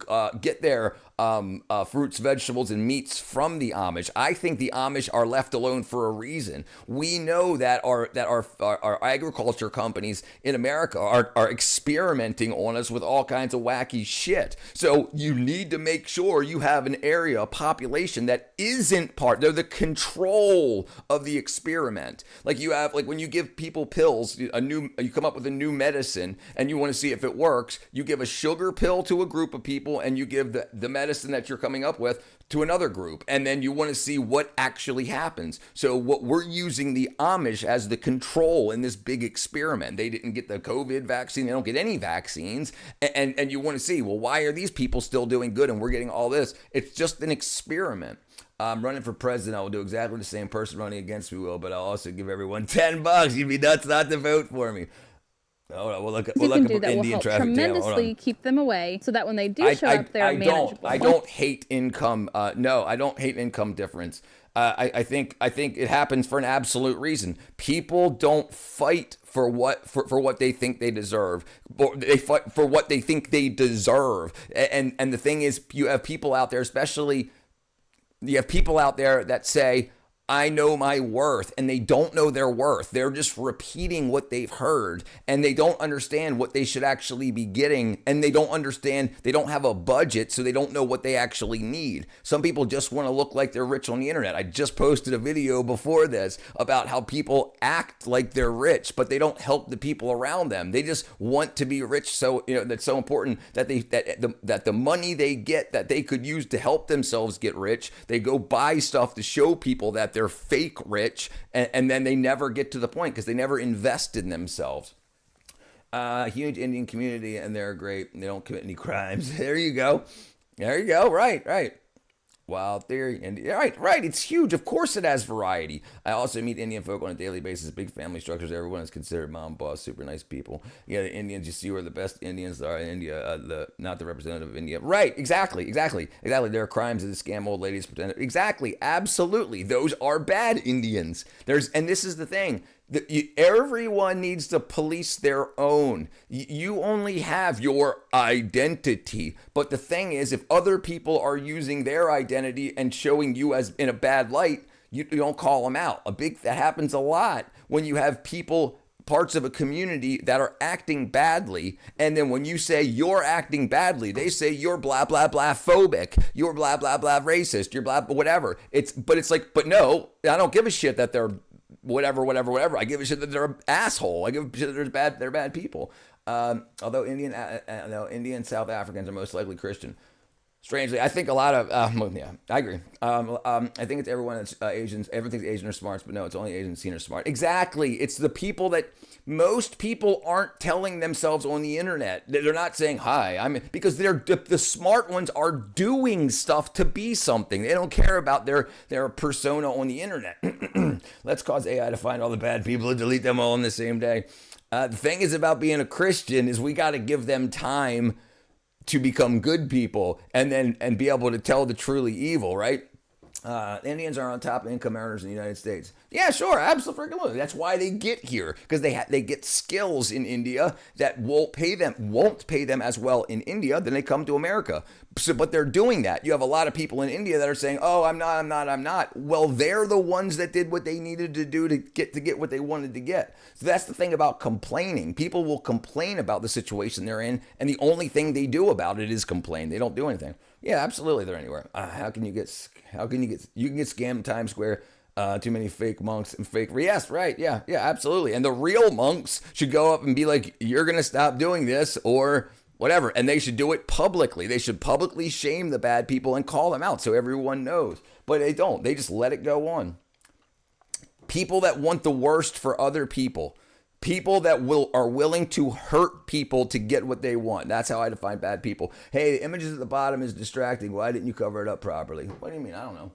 fruits, vegetables, and meats from the Amish. I think the Amish are left alone for a reason. We know that our agriculture companies in America are experimenting on us with all kinds of wacky shit. So you need to make sure you have an area, a population that isn't they're the control of the experiment. Like you have, like when you give people pills, you come up with a new medicine and you want to see if it works. You give a sugar pill to a group of people and you give the medicine that you're coming up with to another group, and then you want to see what actually happens. So what we're using the Amish as the control in this big experiment. They didn't get the COVID vaccine. They don't get any vaccines. And you want to see, well, why are these people still doing good and we're getting all this? It's just an experiment. I'm running for president. I will do exactly the same. Person running against me will, but I'll also give everyone $10. You'd be nuts not to vote for me. Hold on, we'll look up Indian traffic. Tremendously keep them away so that when they do show up, they're manageable. I don't hate income. No, I don't hate income difference. I think it happens for an absolute reason. People don't fight for what they think they deserve. They fight for what they think they deserve. And the thing is, you have people out there, that say, I know my worth, and they don't know their worth. They're just repeating what they've heard, and they don't understand what they should actually be getting, and they don't understand, they don't have a budget, so they don't know what they actually need. Some people just want to look like they're rich on the internet. I just posted a video before this about how people act like they're rich, but they don't help the people around them. They just want to be rich, so that's so important that the money they get that they could use to help themselves get rich, they go buy stuff to show people that they're fake rich, and then they never get to the point because they never invest in themselves. Huge Indian community, and they're great. They don't commit any crimes. There you go. Right. Wild theory. And right. It's huge. Of course it has variety. I also meet Indian folk on a daily basis. Big family structures. Everyone is considered mom, boss, super nice people. Yeah, the Indians you see were the best Indians are in India, not the representative of India. Right, exactly. There are crimes that scam old ladies pretend. Exactly, absolutely. Those are bad Indians. And this is the thing. Everyone needs to police their own. You only have your identity. But the thing is, if other people are using their identity and showing you as in a bad light, you don't call them out. That happens a lot when you have people, parts of a community that are acting badly, and then when you say you're acting badly, they say you're blah blah blah phobic, you're blah blah blah racist, you're blah whatever. But no, I don't give a shit that they're whatever. I give a shit that they're an asshole. I give a shit that they're bad people. Although Indian South Africans are most likely Christian. Strangely, I think a lot of yeah, I agree. I think it's everyone that's Asians. Everything's Asian are smart, but no, it's only Asians seen are smart. Exactly. It's the people that most people aren't telling themselves on the internet. They're not saying hi. Because they're the smart ones are doing stuff to be something. They don't care about their persona on the internet. Let's cause AI to find all the bad people and delete them all in the same day. The thing is about being a Christian is we got to give them time to become good people and be able to tell the truly evil, right? Indians are on top of income earners in the United States. Yeah, sure, absolutely. That's why they get here, because they get skills in India that won't pay them as well in India than they come to America. So, but they're doing that. You have a lot of people in India that are saying, "Oh, I'm not." Well, they're the ones that did what they needed to do to get what they wanted to get. So that's the thing about complaining. People will complain about the situation they're in, and the only thing they do about it is complain. They don't do anything. Yeah, absolutely, they're anywhere. How can you get scammed in Times Square? Too many fake monks and fake. Yes, right. Yeah, absolutely. And the real monks should go up and be like, "You're going to stop doing this," or whatever. And they should do it publicly. They should publicly shame the bad people and call them out so everyone knows. But they don't. They just let it go on. People that want the worst for other people. People that are willing to hurt people to get what they want. That's how I define bad people. Hey, the images at the bottom is distracting. Why didn't you cover it up properly? What do you mean? I don't know.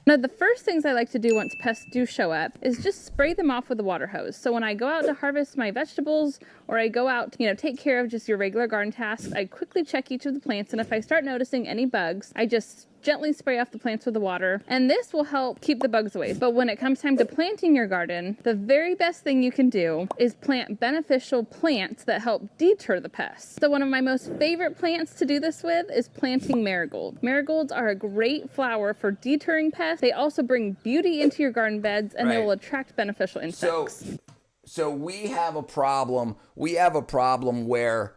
Now, the first things I like to do once pests do show up is just spray them off with a water hose. So when I go out to harvest my vegetables, or I go out to, take care of just your regular garden tasks, I quickly check each of the plants, and if I start noticing any bugs, I just gently spray off the plants with the water, and this will help keep the bugs away. But when it comes time to planting your garden, the very best thing you can do is plant beneficial plants that help deter the pests. So one of my most favorite plants to do this with is planting marigold. Marigolds are a great flower for deterring pests. They also bring beauty into your garden beds, and They will attract beneficial insects. So we have a problem. We have a problem where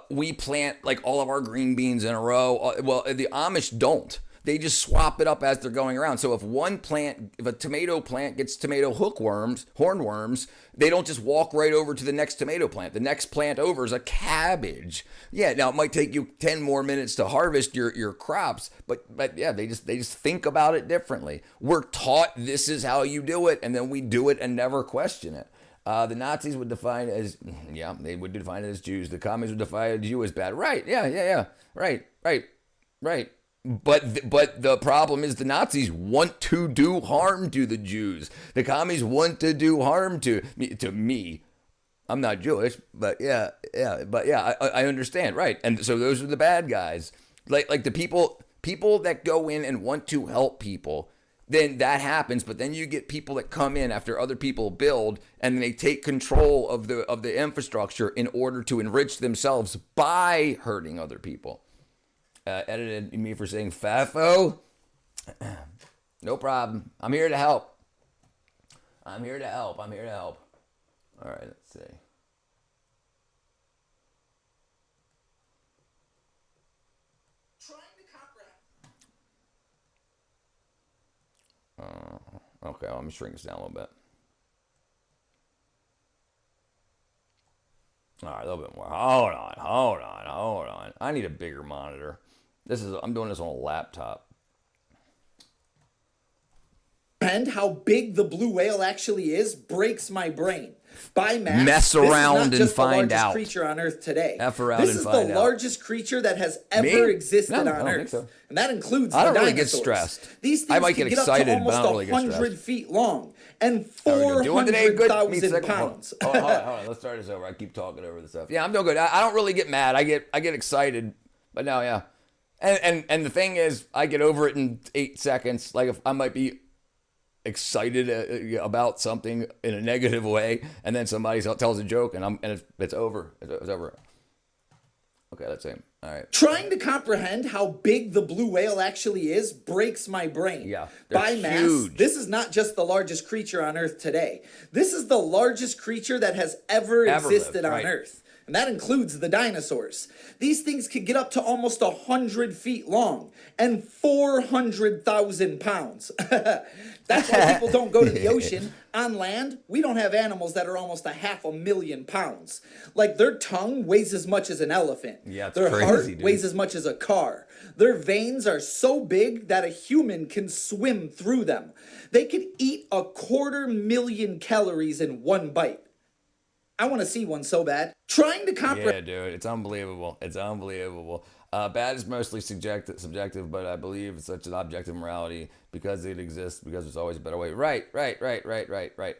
we plant like all of our green beans in a row. Well, the Amish don't. They just swap it up as they're going around. So if a tomato plant gets tomato hornworms, they don't just walk right over to the next tomato plant. The next plant over is a cabbage. Yeah, now it might take you 10 more minutes to harvest your crops, but yeah, they just think about it differently. We're taught this is how you do it, and then we do it and never question it. The Nazis would define it as, they would define it as Jews. The communists would define a Jew as bad. Right, yeah. Right. But the problem is the Nazis want to do harm to the Jews. The commies want to do harm to me. I'm not Jewish, but I understand, right? And so those are the bad guys. Like the people that go in and want to help people. Then that happens, but then you get people that come in after other people build, and they take control of the infrastructure in order to enrich themselves by hurting other people. Edited me for saying FAFO. No problem. I'm here to help. All right, let's see. Okay, let me shrink this down a little bit. All right, a little bit more. Hold on. I need a bigger monitor. I'm doing this on a laptop. And how big the blue whale actually is breaks my brain. By mass, mess around and find out. This is not just the largest creature on Earth today. F around and find out. This is the largest creature that has ever existed on Earth. So. And that includes the dinosaurs. I don't really get stressed. These things I might get excited, up to almost but I don't really get stressed. 100 feet long and 400,000 pounds. Hold on. Let's start this over. I keep talking over the stuff. Yeah, I'm doing good. I don't really get mad. I get excited, but no, yeah. And the thing is, I get over it in 8 seconds. Like if I might be excited about something in a negative way, and then somebody tells a joke, and it's over. It's over. Okay, let's see. All right. Trying to comprehend how big the blue whale actually is breaks my brain. Yeah, by mass, huge. This is not just the largest creature on Earth today. This is the largest creature that has ever existed lived, on right. Earth. and that includes the dinosaurs. These things could get up to almost 100 feet long and 400,000 pounds. That's why people don't go to the ocean. On land, we don't have animals that are almost 500,000 pounds. Like, their tongue weighs as much as an elephant. Yeah, it's their crazy, heart dude. weighs as much as a car. Their veins are so big that a human can swim through them. They could eat 250,000 calories in one bite. I want to see one so bad. Trying to comprehend. Yeah, dude, it's unbelievable. It's unbelievable. Bad is mostly subjective, but I believe it's such an objective morality because it exists, because there's always a better way. Right.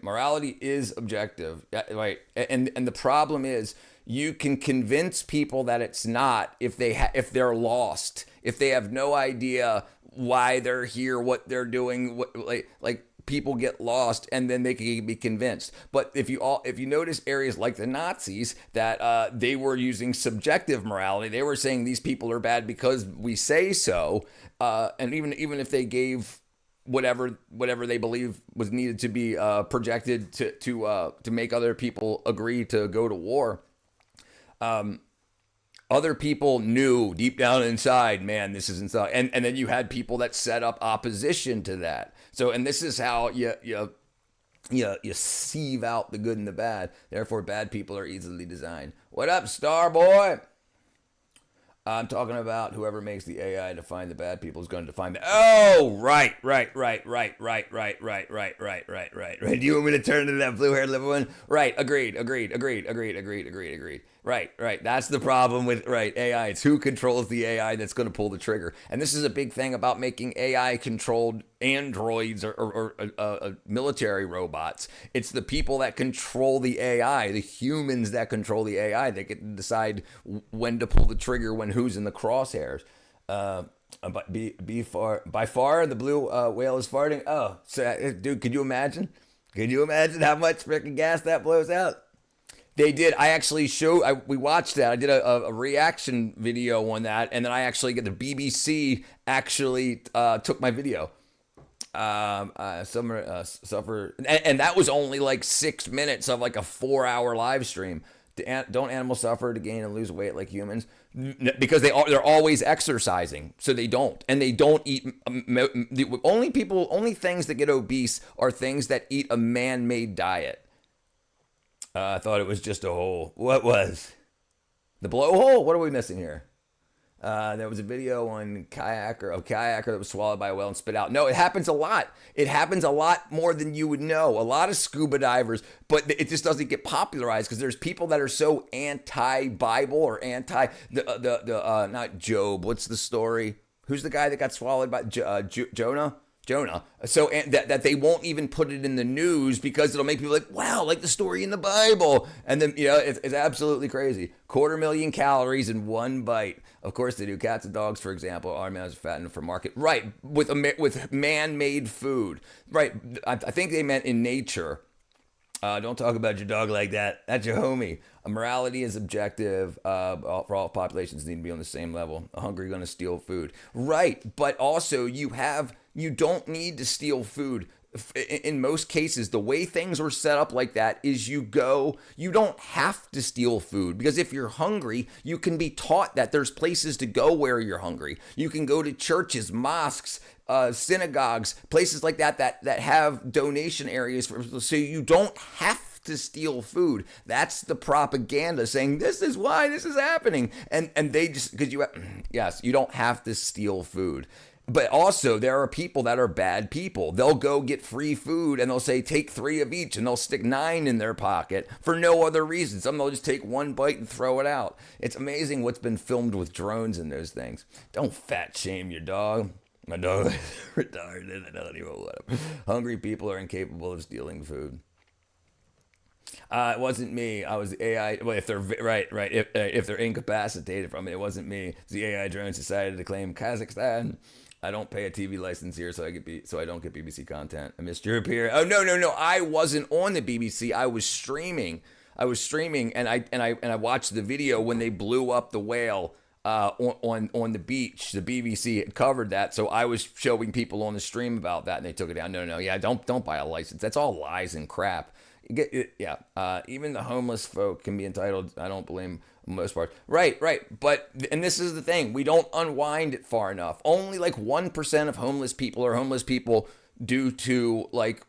Morality is objective, right? And the problem is you can convince people that it's not if they're lost, if they have no idea why they're here, what they're doing, like people get lost and then they can be convinced. But if you notice areas like the Nazis, that they were using subjective morality, they were saying these people are bad because we say so, and even if they gave whatever they believe was needed to be projected to make other people agree to go to war, other people knew deep down inside, man, this is inside. And then you had people that set up opposition to that. So, and this is how you sieve out the good and the bad. Therefore, bad people are easily designed. What up, Starboy? I'm talking about whoever makes the AI to find the bad people is going to define the. Oh, right. Do you want me to turn to that blue-haired little one? Right. Agreed. Right. That's the problem with AI. It's who controls the AI that's going to pull the trigger. And this is a big thing about making AI-controlled androids or military robots. It's the people that control the AI, the humans that control the AI. They get to decide when to pull the trigger, when who's in the crosshairs. But by far, the blue whale is farting. Oh, so, dude, could you imagine? Could you imagine how much freaking gas that blows out? They did. I actually we watched that. I did a reaction video on that, and then I actually get the BBC actually took my video. Suffer, and that was only like 6 minutes of like a 4-hour live stream. Don't animals suffer to gain and lose weight like humans? Because they're always exercising, so they don't, and they don't eat. The only things that get obese are things that eat a man-made diet. I thought it was just a hole. What was? The blowhole? What are we missing here? There was a video on kayaker that was swallowed by a whale and spit out. No, it happens a lot. It happens a lot more than you would know. A lot of scuba divers, but it just doesn't get popularized because there's people that are so anti-Bible or anti not Job. What's the story? Who's the guy that got swallowed by Jonah? So that they won't even put it in the news because it'll make people like, wow, like the story in the Bible. And then, it's absolutely crazy. 250,000 calories in one bite. Of course they do. Cats and dogs, for example, are animals fattened for market. Right. With man-made food. Right. I think they meant in nature. Don't talk about your dog like that. That's your homie. Morality is objective. For all populations need to be on the same level. A hungry gonna steal food. Right. But also you don't need to steal food. In most cases, the way things are set up like that is you don't have to steal food, because if you're hungry, you can be taught that there's places to go where you're hungry. You can go to churches, mosques, synagogues, places like that have donation areas so you don't have to steal food. That's the propaganda saying this is why this is happening. And they just, because you don't have to steal food. But also, there are people that are bad people. They'll go get free food and they'll say, take 3 of each, and they'll stick 9 in their pocket for no other reason. Some they'll just take 1 bite and throw it out. It's amazing what's been filmed with drones and those things. Don't fat shame your dog. My dog is retarded. I don't even want him. Hungry people are incapable of stealing food. It wasn't me. I was the AI. Well, if they're right. If they're incapacitated from it, it wasn't me. The AI drones decided to claim Kazakhstan. I don't pay a TV license here, so I don't get BBC content. I missed your appearance. Oh no! I wasn't on the BBC. I was streaming, and I watched the video when they blew up the whale on the beach. The BBC had covered that, so I was showing people on the stream about that, and they took it down. No, yeah, don't buy a license. That's all lies and crap. You get it, yeah. Even the homeless folk can be entitled. I don't blame most part. Right, right. But and this is the thing: we don't unwind it far enough. Only like 1% of homeless people are homeless people due to like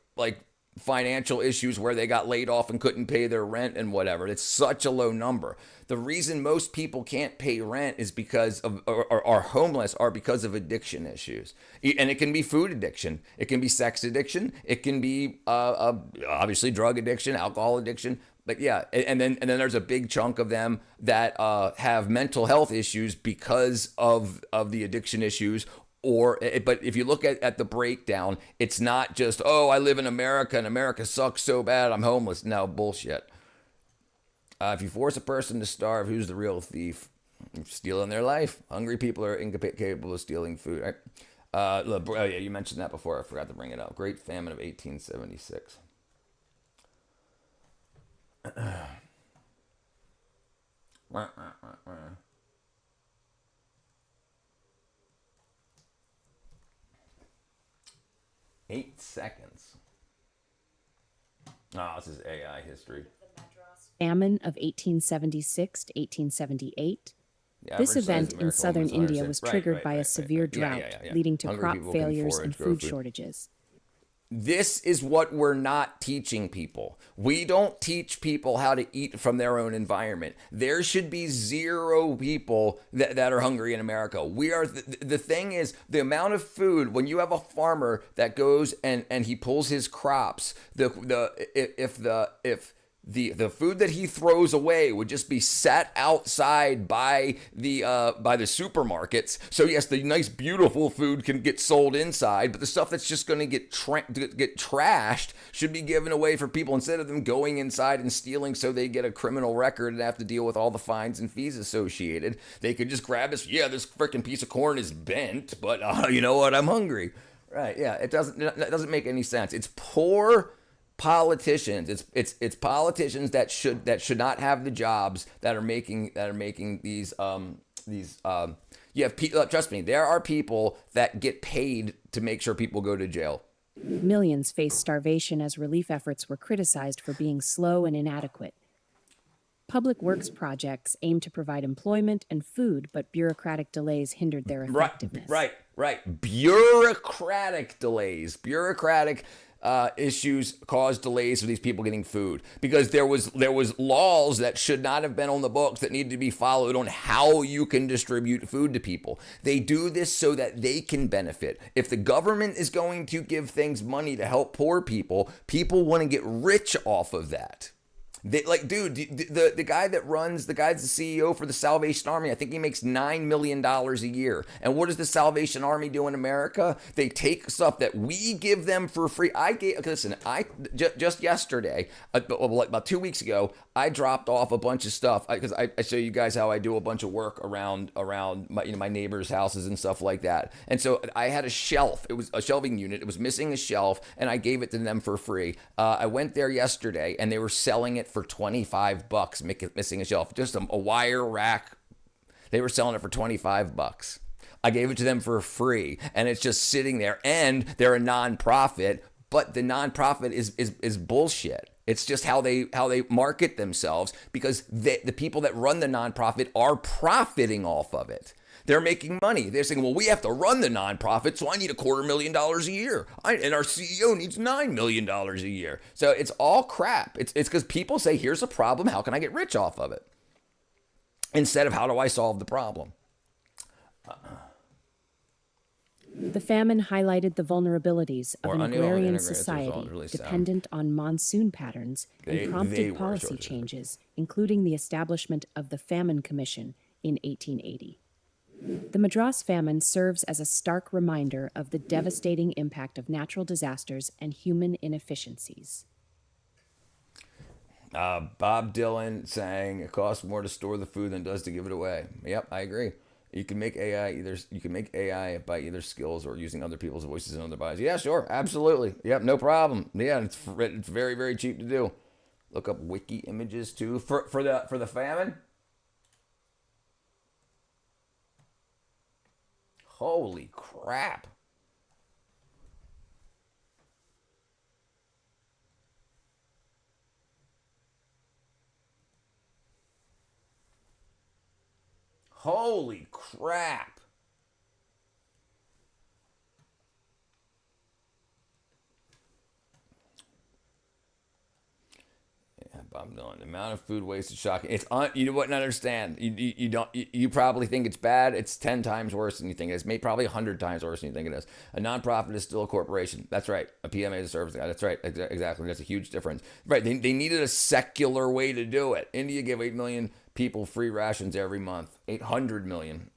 financial issues where they got laid off and couldn't pay their rent and whatever. It's such a low number. The reason most people can't pay rent is because of, or are homeless, are because of addiction issues. And it can be food addiction. It can be sex addiction. It can be obviously drug addiction, alcohol addiction. But yeah, and then there's a big chunk of them that have mental health issues because of the addiction issues. But if you look at the breakdown, it's not just, oh, I live in America and America sucks so bad, I'm homeless. No, bullshit. If you force a person to starve, who's the real thief? Stealing their life. Hungry people are incapable of stealing food. Right? Yeah, you mentioned that before. I forgot to bring it up. Great Famine of 1876. 8 seconds. Oh, this is AI history. Famine of 1876 to 1878. This event in southern India was triggered by a severe drought, leading to crop failures and food shortages. This is what we're not teaching people. We don't teach people how to eat from their own environment. There should be 0 people that are hungry in America. We are the thing is the amount of food when you have a farmer that goes and he pulls his crops. The food that he throws away would just be set outside by the supermarkets. So yes, the nice, beautiful food can get sold inside, but the stuff that's just going to get trashed should be given away for people instead of them going inside and stealing so they get a criminal record and have to deal with all the fines and fees associated. They could just grab this. Yeah, this freaking piece of corn is bent, but you know what? I'm hungry. Right? Yeah, it doesn't make any sense. It's poor politicians. It's politicians that should not have the jobs that are making these you have people, trust me, there are people that get paid to make sure people go to jail. Millions faced starvation as relief efforts were criticized for being slow and inadequate. Public works projects aimed to provide employment and food, but bureaucratic delays hindered their effectiveness. Right. Bureaucratic delays. Issues caused delays for these people getting food because there was laws that should not have been on the books that needed to be followed on how you can distribute food to people. They do this so that they can benefit. If the government is going to give things money to help poor people, people want to get rich off of that. The guy the guy's the CEO for the Salvation Army. I think he makes $9 million a year. And what does the Salvation Army do in America? They take stuff that we give them for free. Just yesterday, about 2 weeks ago, I dropped off a bunch of stuff because I show you guys how I do a bunch of work around my neighbors' houses and stuff like that. And so I had a shelf. It was a shelving unit. It was missing a shelf, and I gave it to them for free. I went there yesterday, and they were selling it for $25, missing a shelf. Just a wire rack. They were selling it for $25. I gave it to them for free, and it's just sitting there. And they're a nonprofit, but the nonprofit is bullshit. It's just how they market themselves because the people that run the nonprofit are profiting off of it. They're making money. They're saying, well, we have to run the nonprofit, so I need $250,000 a year. And our CEO needs $9 million a year. So it's all crap. It's because people say, here's a problem. How can I get rich off of it? Instead of how do I solve the problem? The famine highlighted the vulnerabilities of an agrarian society dependent on monsoon patterns and prompted policy changes, including the establishment of the Famine Commission in 1880. The Madras famine serves as a stark reminder of the devastating impact of natural disasters and human inefficiencies. Bob Dylan saying it costs more to store the food than it does to give it away. Yep, I agree. You can make AI by either skills or using other people's voices and other bodies. Yeah, sure, absolutely. Yep, no problem. Yeah, it's very, very cheap to do. Look up wiki images too for the famine. Holy crap. Holy crap. I'm done. The amount of food waste is shocking. You wouldn't understand. You probably think it's bad. It's 10 times worse than you think it is. Maybe probably 100 times worse than you think it is. A nonprofit is still a corporation. That's right. A PMA is a service guy. That's right. Exactly. That's a huge difference. Right. They needed a secular way to do it. India gave 8 million people free rations every month. 800 million.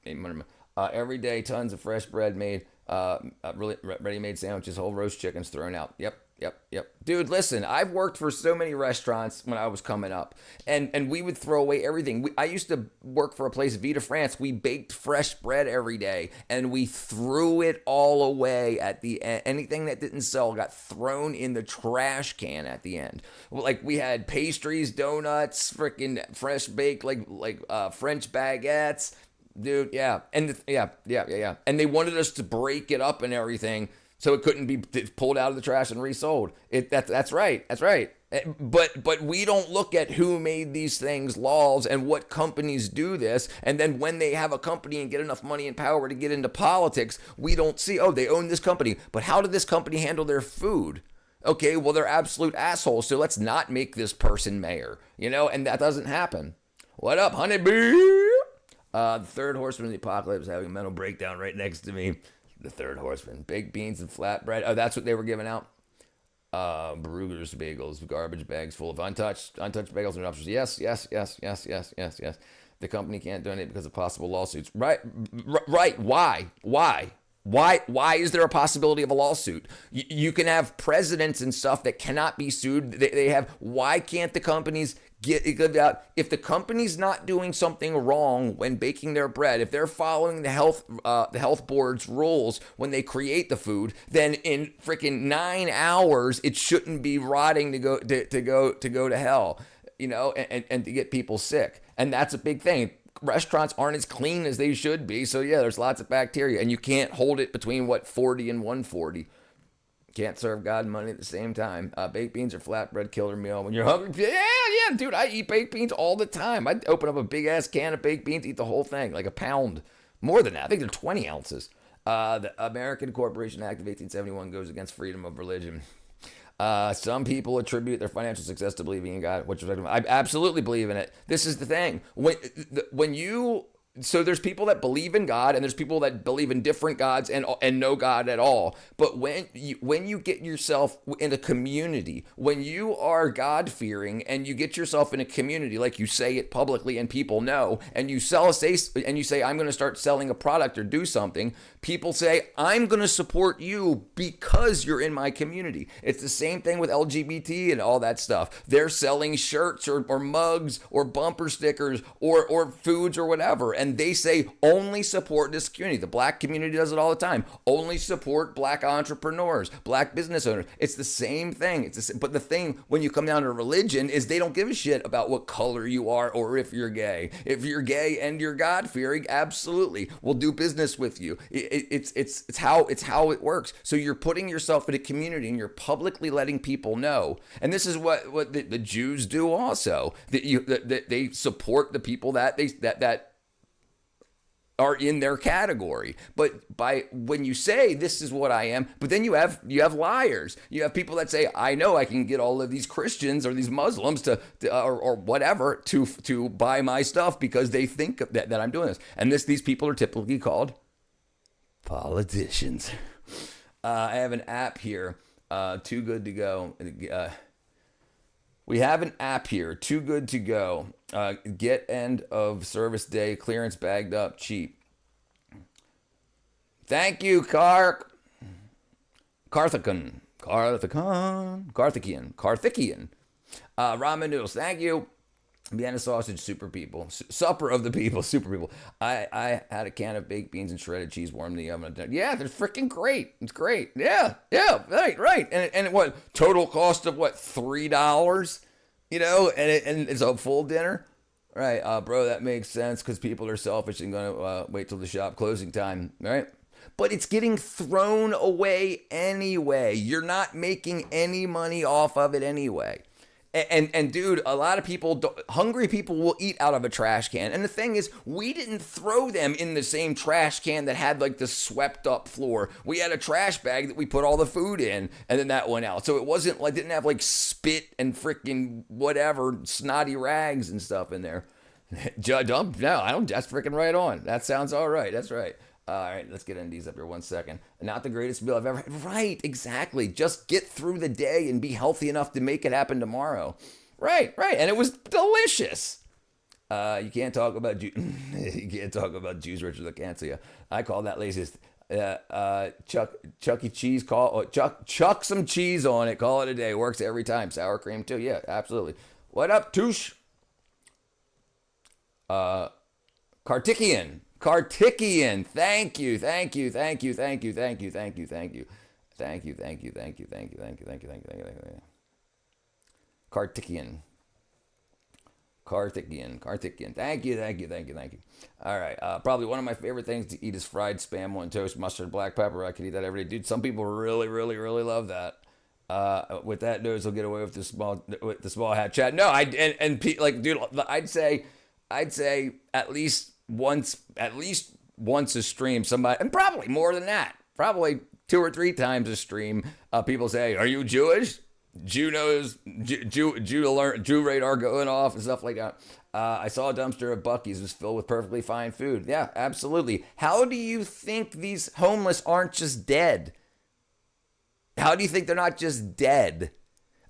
Every day, tons of fresh bread made, ready-made sandwiches, whole roast chickens thrown out. Yep. Dude, listen, I've worked for so many restaurants when I was coming up, and we would throw away everything. I used to work for a place, Vita France. We baked fresh bread every day, and we threw it all away at the end. Anything that didn't sell got thrown in the trash can at the end. Like, we had pastries, donuts, freaking fresh baked, like French baguettes. Dude, yeah. And yeah. And they wanted us to break it up and everything, so it couldn't be pulled out of the trash and resold. That's right. But we don't look at who made these things laws and what companies do this. And then when they have a company and get enough money and power to get into politics, we don't see, oh, they own this company. But how did this company handle their food? Okay, well, they're absolute assholes, so let's not make this person mayor. And that doesn't happen. What up, honeybee? The third horseman of the apocalypse having a mental breakdown right next to me. The third horseman. Baked beans and flatbread. Oh, that's what they were giving out? Brugger's bagels, garbage bags full of untouched bagels and options. Yes. The company can't donate because of possible lawsuits. Right. Why is there a possibility of a lawsuit? You can have presidents and stuff that cannot be sued. Why can't the companies get it out? If the company's not doing something wrong when baking their bread, if they're following the health board's rules when they create the food, then in freaking 9 hours it shouldn't be rotting to go to hell, and to get people sick. And that's a big thing. Restaurants aren't as clean as they should be, so yeah, there's lots of bacteria, and you can't hold it between 40 and 140. Can't serve God and money at the same time. Baked beans or flatbread killer meal when you're hungry. Yeah, dude, I eat baked beans all the time. I'd open up a big-ass can of baked beans, eat the whole thing, like a pound. More than that. I think they're 20 ounces. The American Corporation Act of 1871 goes against freedom of religion. Some people attribute their financial success to believing in God, which I absolutely believe in it. This is the thing. So there's people that believe in God, and there's people that believe in different gods and no God at all. But when you get yourself in a community, when you are God-fearing and you get yourself in a community, like you say it publicly and people know, and you say I'm going to start selling a product or do something, people say I'm going to support you because you're in my community. It's the same thing with LGBT and all that stuff. They're selling shirts or mugs or bumper stickers or foods or whatever. And they say only support this community. The black community does it all the time. Only support black entrepreneurs, black business owners. It's the same thing. But the thing when you come down to religion is they don't give a shit about what color you are or if you're gay. If you're gay and you're God-fearing, absolutely, we'll do business with you. It's how it works. So you're putting yourself in a community and you're publicly letting people know. And this is what the Jews do also. That they support the people that are in their category. But when you say this is what I am, but then you have liars. You have people that say, I know I can get all of these Christians or these Muslims or whatever to buy my stuff because they think that I'm doing this. And these people are typically called politicians. I have an app here, Too Good to Go. We have an app here, Too Good to Go. Get end of service day clearance bagged up cheap. Thank you, Carthian. Ramen noodles, thank you. Vienna sausage, super people. Supper of the people, super people. I had a can of baked beans and shredded cheese warmed in the oven. Yeah, they're freaking great. It's great. Yeah, right. And what, total cost of what, $3? And it's a full dinner? Right, bro, that makes sense because people are selfish and going to wait till the shop closing time, right? But it's getting thrown away anyway. You're not making any money off of it anyway. And dude, a lot of people, hungry people will eat out of a trash can. And the thing is, we didn't throw them in the same trash can that had like the swept up floor. We had a trash bag that we put all the food in, and then that went out. So it wasn't like, didn't have like spit and freaking whatever, snotty rags and stuff in there. That's freaking right on. That sounds all right. That's right. All right, let's get into these up here 1 second. Not the greatest meal I've ever had. Right, exactly. Just get through the day and be healthy enough to make it happen tomorrow. Right. And it was delicious. You can't talk about you can't talk about Jews, Richard. I can't see you. I call that laziest. Chuck E. Cheese. Chuck some cheese on it. Call it a day. Works every time. Sour cream too. Yeah, absolutely. What up, Touche? Kartikian, thank you. Kartikian, thank you. All right, probably one of my favorite things to eat is fried spam on toast, mustard, black pepper. I could eat that every day, dude. Some people really love that. With that news, I'll get away with the small hat chat. No, dude, I'd say at least once a stream, somebody, and probably more than that, probably 2 or 3 times a stream, people say, "Are you Jewish?" Jew radar going off and stuff like that. I saw a dumpster at Buc-ee's. It was filled with perfectly fine food. Yeah, absolutely. How do you think these homeless aren't just dead? How do you think they're not just dead?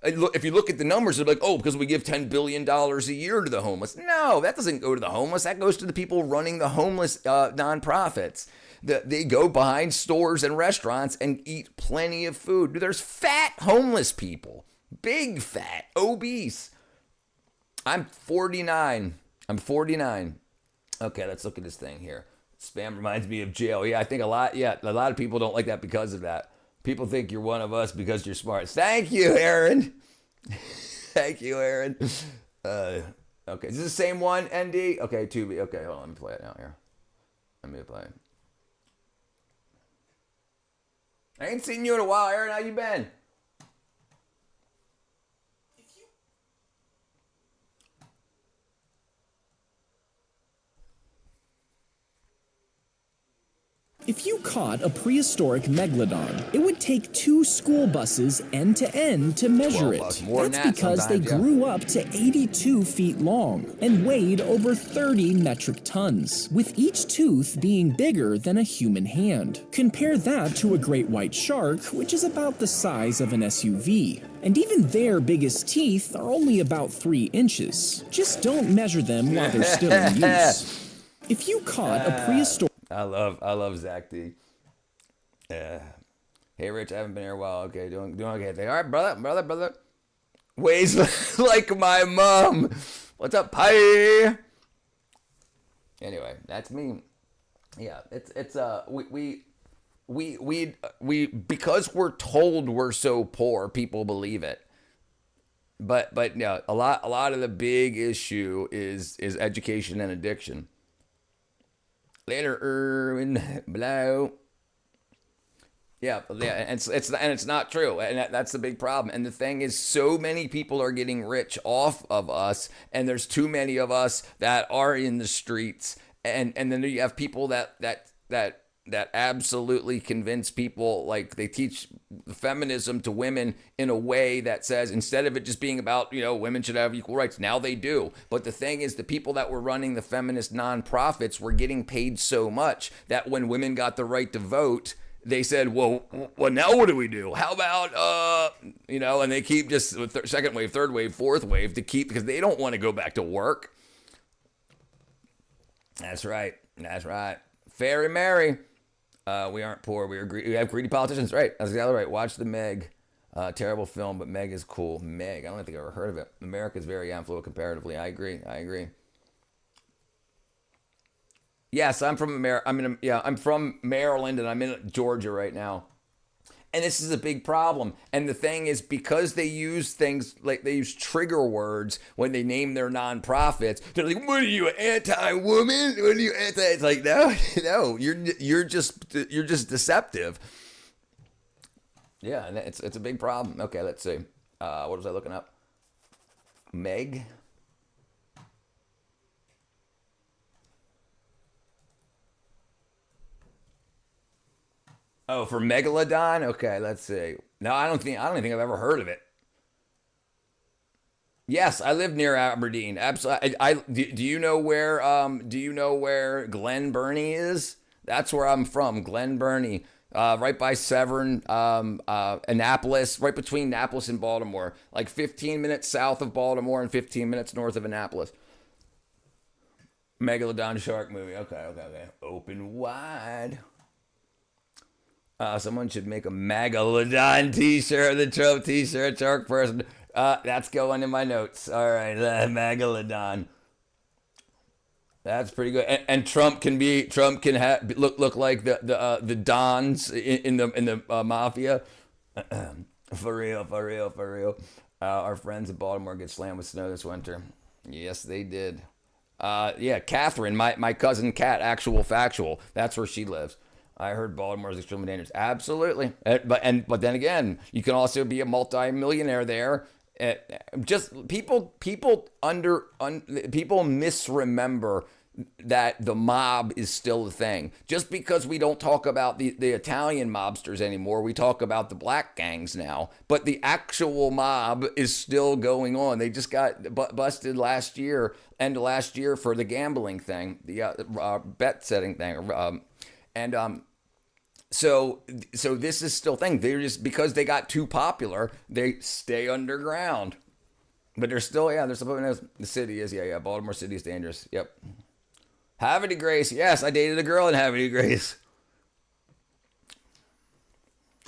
If you look at the numbers, they're like, oh, because we give $10 billion a year to the homeless. No, that doesn't go to the homeless. That goes to the people running the homeless nonprofits. They go behind stores and restaurants and eat plenty of food. There's fat homeless people, big fat, obese. I'm 49. Okay, let's look at this thing here. Spam reminds me of jail. Yeah, I think a lot of people don't like that because of that. People think you're one of us because you're smart. Thank you, Aaron. Okay, is this the same one, ND? Okay, 2B. Okay, hold on, let me play it now here. Let me play it. I ain't seen you in a while, Aaron. How you been? If you caught a prehistoric megalodon, it would take 2 school buses end to end to measure it. That's because they grew up to 82 feet long and weighed over 30 metric tons, with each tooth being bigger than a human hand. Compare that to a great white shark, which is about the size of an SUV. And even their biggest teeth are only about 3 inches. Just don't measure them while they're still in use. If you caught a prehistoric... I love Zach D. Hey, Rich, I haven't been here a while. Okay, doing okay. All right, brother. Weighs like my mom. What's up, pie? Anyway, that's me. Yeah, it's we because we're told we're so poor, people believe it. But yeah, a lot of the big issue is education and addiction. Later, Erwin Blau. Yeah, and it's not true, and that's the big problem. And the thing is, so many people are getting rich off of us, and there's too many of us that are in the streets, and then you have people that absolutely convince people, like they teach feminism to women in a way that says, instead of it just being about, women should have equal rights, now they do. But the thing is, the people that were running the feminist nonprofits were getting paid so much that when women got the right to vote, they said, well, now what do we do? How about, and they keep just second wave, third wave, fourth wave to keep, because they don't want to go back to work. That's right. Fairy Mary. We aren't poor. We have greedy politicians. Right. That's exactly right. Watch the Meg. Terrible film, but Meg is cool. Meg. I don't think I've ever heard of it. America's very affluent comparatively. I agree. Yes, I'm from I'm from Maryland, and I'm in Georgia right now. And this is a big problem. And the thing is, because they use things like, they use trigger words when they name their nonprofits, they're like, what are you, anti-woman? What are you anti? It's like, no, you're just deceptive. Yeah, and it's a big problem. Okay, let's see. What was I looking up? Meg. Oh, for Megalodon? Okay, let's see. No, I don't think I've ever heard of it. Yes, I live near Aberdeen. Absolutely. Do you know where Glen Burnie is? That's where I'm from, Glen Burnie. Right by Severn, Annapolis, right between Annapolis and Baltimore. Like 15 minutes south of Baltimore and 15 minutes north of Annapolis. Megalodon shark movie. Okay. Open wide. Someone should make a Megalodon t-shirt, the Trump t-shirt, shark person. That's going in my notes. All right, Megalodon. That's pretty good. And Trump can look like the Dons in the mafia. For real. Our friends in Baltimore get slammed with snow this winter. Yes, they did. Yeah, Catherine, my cousin Kat, actual factual. That's where she lives. I heard Baltimore is extremely dangerous. Absolutely. But then again, you can also be a multi-millionaire there. Just people misremember that the mob is still a thing. Just because we don't talk about the Italian mobsters anymore, we talk about the black gangs now. But the actual mob is still going on. They just got busted end of last year for the gambling thing, the bet setting thing, So this is still a thing. They're just, because they got too popular, they stay underground. But they're still, they're supposed to, the city is, Baltimore City is dangerous. Yep. Havity Grace. Yes, I dated a girl in Havity Grace.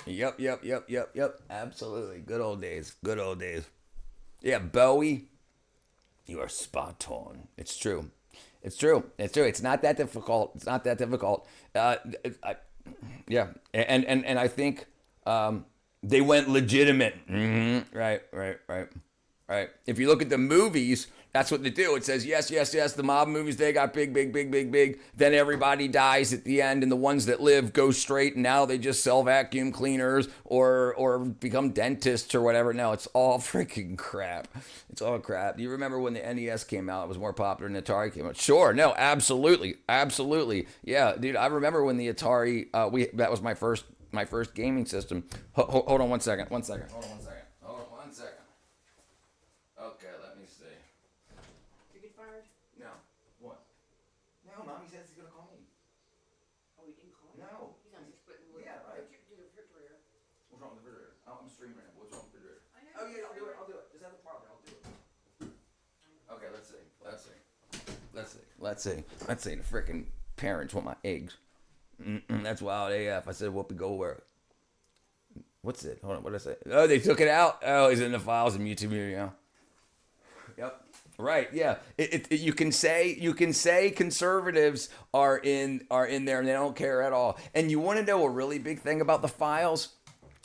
Yep. Absolutely. Good old days. Yeah, Bowie. You are spot on. It's true. It's not that difficult. Yeah, and I think they went legitimate. Mm-hmm. Right. If you look at the movies, that's what they do. It says, yes, the mob movies, they got big. Then everybody dies at the end, and the ones that live go straight, and now they just sell vacuum cleaners or become dentists or whatever. No, it's all freaking crap. It's all crap. Do you remember when the NES came out? It was more popular than Atari came out. Sure, no, absolutely. Yeah, dude, I remember when the Atari, that was my first gaming system. Hold on one second. Hold on one second. Okay, let me see. You get fired? No. What? No, Mommy says he's gonna call me. Oh, he didn't call you? No. He's on the splitting wood. Yeah, right. Do the refrigerator. What's wrong with the refrigerator? Oh, I'm streaming right now. What's wrong with the refrigerator? I know. Oh yeah, I'll do it. Just have the problem. I'll do it. Okay, let's see. The frickin' parents want my eggs. That's wild AF. I said, Whoopi Goldberg. What's it? Hold on, what did I say? Oh, they took it out? Oh, it's in the files of YouTube video. Yep. Right. Yeah. You can say conservatives are in there and they don't care at all. And you want to know a really big thing about the files?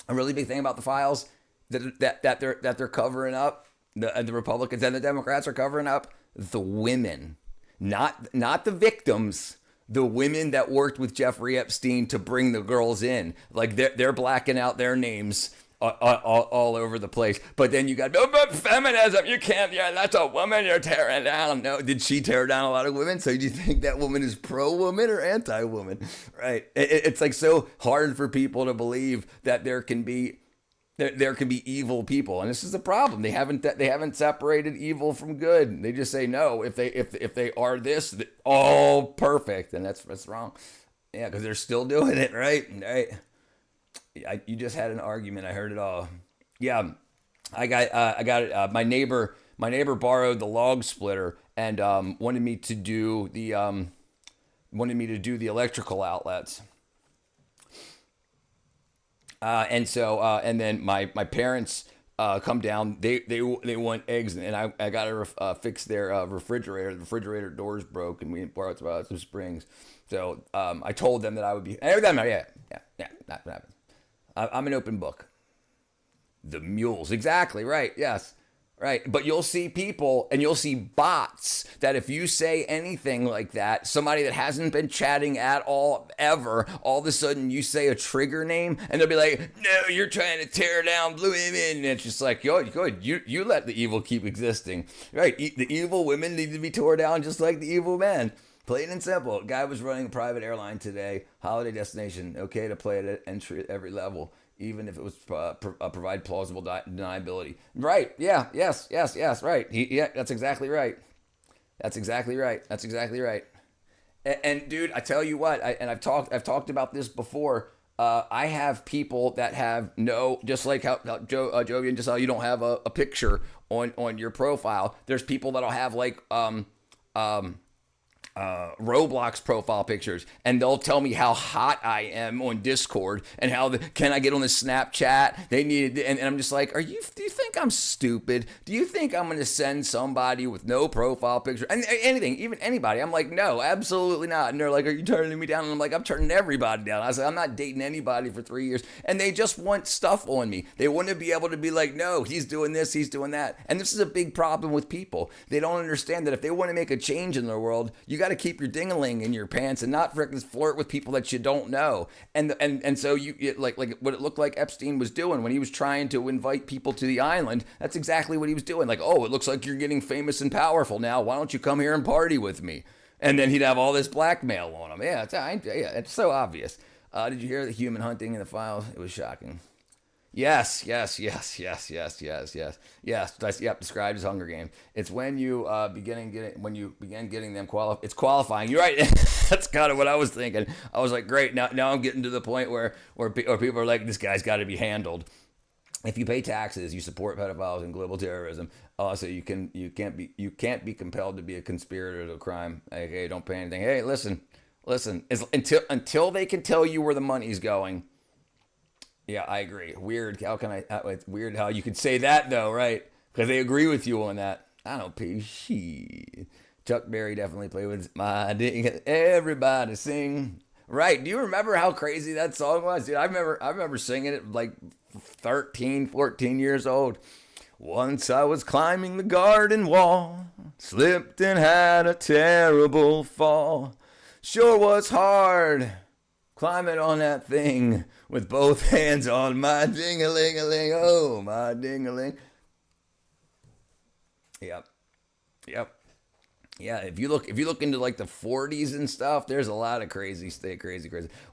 That they're covering up. The Republicans and the Democrats are covering up the women, not the victims. The women that worked with Jeffrey Epstein to bring the girls in, like they're blacking out their names all over the place. But then you got, but feminism, you can't, that's a woman you're tearing down. No, did she tear down a lot of women? So do you think that woman is pro-woman or anti-woman? Right. It's like so hard for people to believe that there can be evil people, and this is the problem. They haven't separated evil from good. They just say no. If they are this, all perfect, and that's wrong. Yeah, because they're still doing it, right? You just had an argument. I heard it all. Yeah, I got it. My neighbor borrowed the log splitter and wanted me to do the electrical outlets. And then my parents come down. They want eggs, and I got to fix their refrigerator. The refrigerator doors broke, and we borrowed some springs. So I told them that I would be. Yeah, that happens. I'm an open book. The mules, exactly right. Yes, Right. But you'll see people and you'll see bots that if you say anything like that, somebody that hasn't been chatting at all ever, all of a sudden you say a trigger name and they'll be like, no, you're trying to tear down blue women. And it's just like, yo, good. You let the evil keep existing. Right. The evil women need to be torn down just like the evil men. Plain and simple. Guy was running a private airline today, holiday destination. Okay to play at entry at every level, even if it was provide plausible deniability. Right. Yeah. Yes. Right. That's exactly right. That's exactly right. And dude, I tell you what, I've talked about this before. I have people that have just like how Jovian, just how you don't have a picture on your profile. There's people that'll have like Roblox profile pictures, and they'll tell me how hot I am on Discord and how can I get on the Snapchat? They need, and I'm just like, do you think I'm stupid? Do you think I'm going to send somebody with no profile picture and anything, even anybody? I'm like, no, absolutely not. And they're like, are you turning me down? And I'm like, I'm turning everybody down. I said, I'm not dating anybody for 3 years, and they just want stuff on me. They want to be able to be like, no, he's doing this, he's doing that, and this is a big problem with people. They don't understand that if they want to make a change in their world, you got to keep your ding-a-ling in your pants and not frickin' flirt with people that you don't know. And so like what it looked like Epstein was doing when he was trying to invite people to the island. That's exactly what he was doing. Like, oh, it looks like you're getting famous and powerful now. Why don't you come here and party with me? And then he'd have all this blackmail on him. Yeah, it's so obvious. Did you hear the human hunting in the files? It was shocking. Yes. Yep, described as Hunger Games. It's when you begin getting them qualified. It's qualifying. You're right. That's kind of what I was thinking. I was like, great. Now I'm getting to the point where people are like, this guy's got to be handled. If you pay taxes, you support pedophiles and global terrorism. Also, you can't be compelled to be a conspirator to a crime. Hey, don't pay anything. Hey, listen. Until they can tell you where the money's going. Yeah, I agree. Weird. It's weird how you could say that though, right? Because they agree with you on that. I don't pay shit. Chuck Berry definitely played with my ding. Everybody sing. Right. Do you remember how crazy that song was? Dude, I remember singing it like 13, 14 years old. Once I was climbing the garden wall, slipped and had a terrible fall. Sure was hard climbing on that thing with both hands on my ding-a-ling-a-ling. Oh, my ding-a-ling. Yep. Yeah, if you look into like the 40s and stuff, there's a lot of crazy.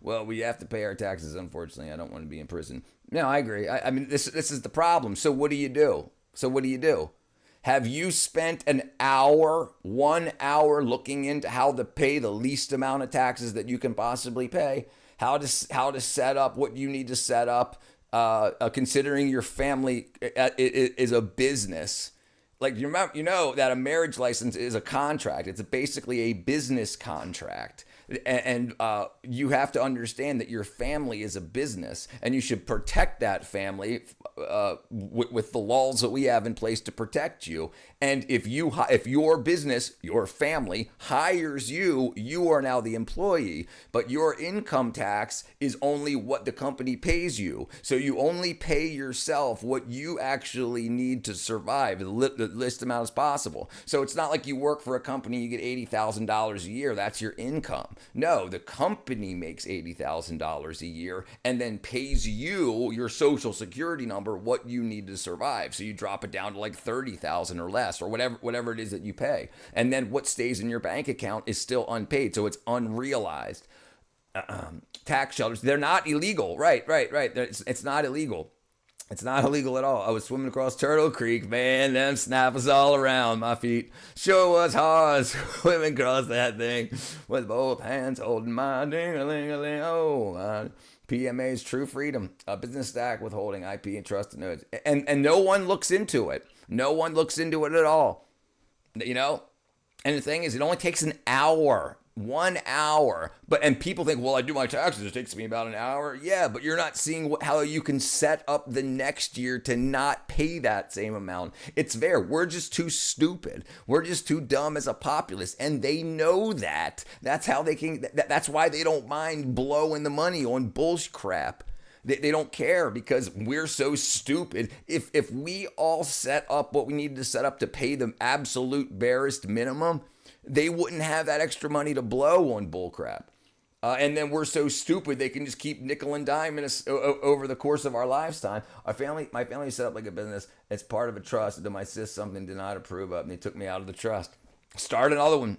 Well, we have to pay our taxes, unfortunately. I don't want to be in prison. No, I agree. I mean, this is the problem. So what do you do? Have you spent 1 hour looking into how to pay the least amount of taxes that you can possibly pay? How to set up what you need to set up, considering your family is a business. Like, you know that a marriage license is a contract. It's basically a business contract. And you have to understand that your family is a business, and you should protect that family with the laws that we have in place to protect you. And if your business, your family hires you, you are now the employee, but your income tax is only what the company pays you. So you only pay yourself what you actually need to survive, the least amount as possible. So it's not like you work for a company, you get $80,000 a year, that's your income. No, the company makes $80,000 a year and then pays you your social security number, what you need to survive. So you drop it down to like $30,000 or less, or whatever it is that you pay. And then what stays in your bank account is still unpaid. So it's unrealized. Tax shelters, they're not illegal. Right. It's not illegal. It's not illegal at all. I was swimming across Turtle Creek, man. Them snappers all around my feet. Sure was hard swimming across that thing with both hands holding my ding-a-ling-a-ling. Oh, my. PMA's True Freedom, a business stack withholding IP and trust nodes. And no one looks into it. No one looks into it at all. You know? And the thing is, it only takes an hour. 1 hour. And people think, well, I do my taxes, it takes me about an hour. Yeah, but you're not seeing how you can set up the next year to not pay that same amount. It's there. We're just too stupid. We're just too dumb as a populace. And they know that. That's how they can, that's why they don't mind blowing the money on bullshit crap. They don't care because we're so stupid. If we all set up what we needed to set up to pay the absolute barest minimum, they wouldn't have that extra money to blow on bullcrap. And then we're so stupid they can just keep nickel and diming us over the course of our lifetime. My family set up like a business. It's part of a trust. And my sis something did not approve of, and they took me out of the trust. Start another one.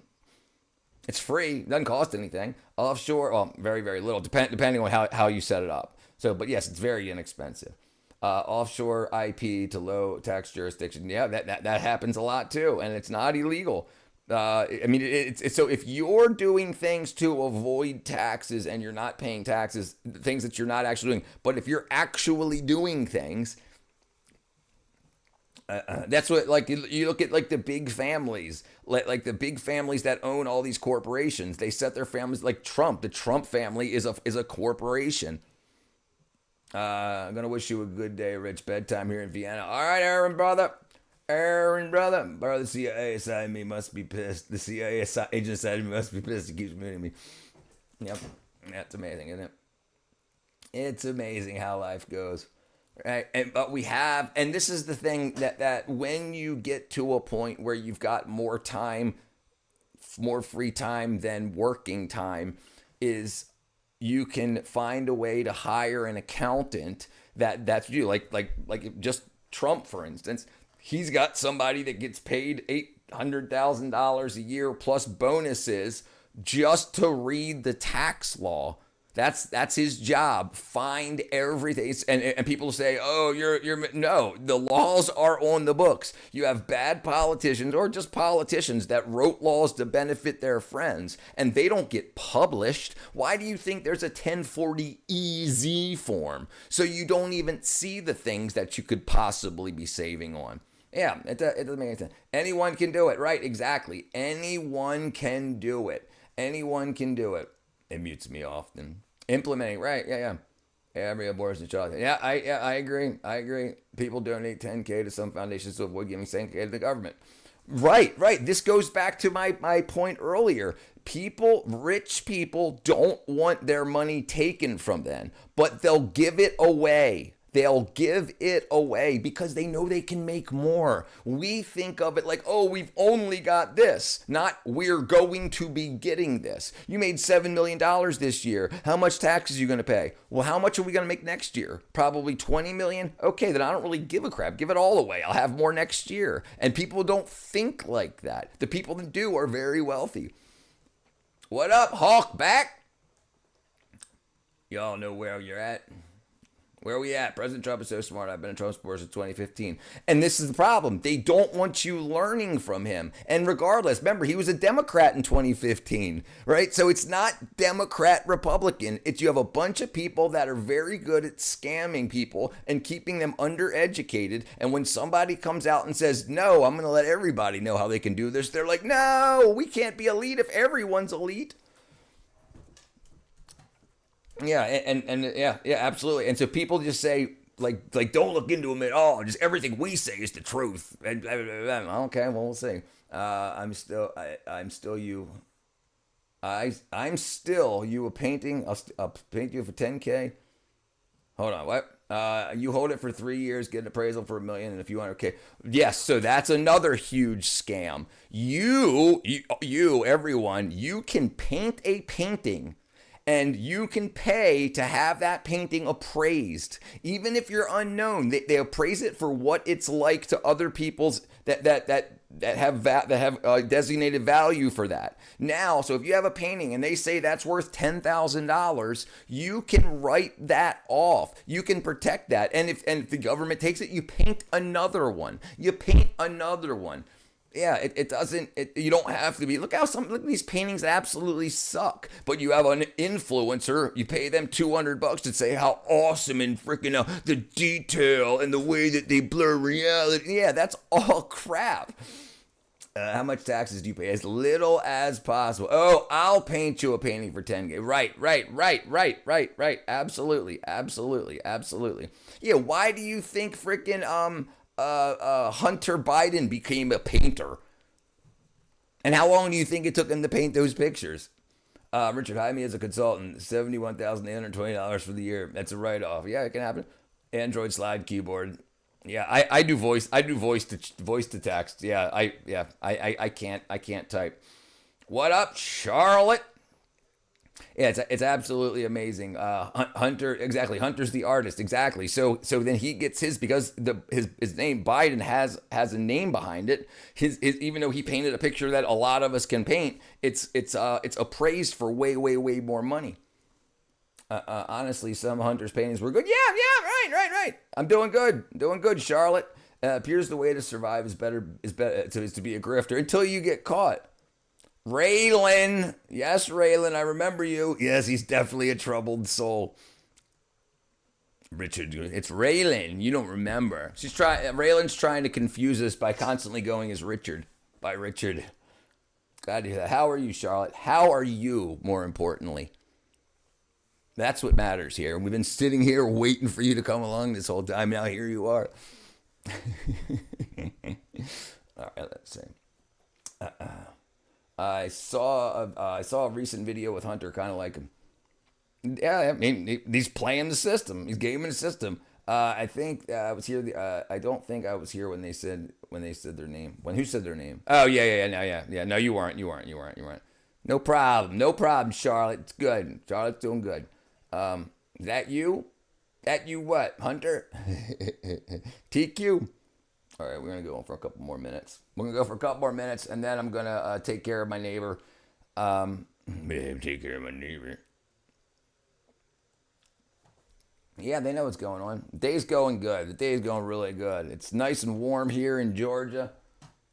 It's free. Doesn't cost anything. Offshore, well, very, very little, depending on how you set it up. So, but yes, it's very inexpensive. Offshore IP to low tax jurisdiction. Yeah, that happens a lot too, and it's not illegal. I mean, it's so if you're doing things to avoid taxes and you're not paying taxes, things that you're not actually doing, but if you're actually doing things, that's what, like, you look at like the big families, like the big families that own all these corporations. They set their families like Trump. The Trump family is a corporation. I'm gonna wish you a good day, Rich. Bedtime here in Vienna. All right, Aaron, brother. The CIA side of me must be pissed. The CIA agent side of me must be pissed. He keeps muting me. Yep, that's amazing, isn't it? It's amazing how life goes, right? But we have, and this is the thing that when you get to a point where you've got more time, more free time than working time, is you can find a way to hire an accountant that's you, like just Trump, for instance. He's got somebody that gets paid $800,000 a year plus bonuses just to read the tax law. That's his job. Find everything. And people say, oh, you're no, the laws are on the books. You have bad politicians or just politicians that wrote laws to benefit their friends, and they don't get published. Why do you think there's a 1040EZ form? So you don't even see the things that you could possibly be saving on. Yeah, it doesn't make any sense. Anyone can do it, right? Exactly. Anyone can do it. Anyone can do it. It mutes me often. Implementing, right? Yeah. Every abortion child. Yeah, I agree. People donate $10K to some foundations to avoid giving $10K to the government. Right. This goes back to my point earlier. Rich people don't want their money taken from them, but they'll give it away. They'll give it away because they know they can make more. We think of it like, oh, we've only got this, not we're going to be getting this. You made $7 million this year. How much taxes are you going to pay? Well, how much are we going to make next year? Probably 20 million. Okay, then I don't really give a crap. Give it all away. I'll have more next year. And people don't think like that. The people that do are very wealthy. What up, Hawk back? Y'all know where you're at. Where are we at? President Trump is so smart. I've been a Trump supporter since 2015. And this is the problem. They don't want you learning from him. And regardless, remember, he was a Democrat in 2015, right? So it's not Democrat, Republican. It's you have a bunch of people that are very good at scamming people and keeping them undereducated. And when somebody comes out and says, no, I'm going to let everybody know how they can do this, they're like, no, we can't be elite if everyone's elite. Yeah, and yeah, absolutely. And so people just say, like don't look into them at all. Just everything we say is the truth. And blah, blah, blah, blah. Okay, well, we'll see. I'm still you. I'm still you a painting. I'll paint you for 10K. Hold on, what? You hold it for 3 years, get an appraisal for $1 million, and if you want, okay. Yes, so that's another huge scam. You, everyone, you can paint a painting. And you can pay to have that painting appraised, even if you're unknown. They appraise it for what it's like to other people's that have designated value for that. Now, so if you have a painting and they say that's worth $10,000, you can write that off. You can protect that. And if the government takes it, you paint another one. Yeah, it doesn't, you don't have to be, look at these paintings that absolutely suck, but you have an influencer, you pay them $200 to say how awesome and freaking the detail and the way that they blur reality. Yeah, that's all crap. How much taxes do you pay? As little as possible. Oh, I'll paint you a painting for 10K. Right. Absolutely. Yeah, why do you think freaking, Hunter Biden became a painter? And how long do you think it took him to paint those pictures? Richard, hire me as a consultant. $71,820 for the year. That's a write-off. Yeah, it can happen. Android slide keyboard. Yeah, I do voice. I do voice to text. Yeah, I can't type. What up, Charlotte? Yeah, it's absolutely amazing. Hunter, exactly. Hunter's the artist, exactly. So then he gets his, because his name Biden has a name behind it. His even though he painted a picture that a lot of us can paint, it's appraised for way more money. Honestly, some Hunter's paintings were good. Yeah, right. I'm doing good, Charlotte. Appears the way to survive is to be a grifter until you get caught. Raylan. Yes, Raylan, I remember you. Yes, he's definitely a troubled soul. Richard, it's Raylan. You don't remember. Raylan's trying to confuse us by constantly going as Richard. By Richard. Glad to hear that. How are you, Charlotte? How are you, more importantly? That's what matters here. We've been sitting here waiting for you to come along this whole time. Now here you are. All right, let's see. I saw a recent video with Hunter, kind of like him. Yeah, I mean, he's playing the system. He's gaming the system. I think I was here. I don't think I was here when they said their name. Who said their name? Oh yeah. No, you weren't. No problem, Charlotte. It's good. Charlotte's doing good. That you? That you what, Hunter? TQ. All right, we're going to go for a couple more minutes. And then I'm going to take care of my neighbor. Take care of my neighbor. Yeah, they know what's going on. The day's going good. The day's going really good. It's nice and warm here in Georgia.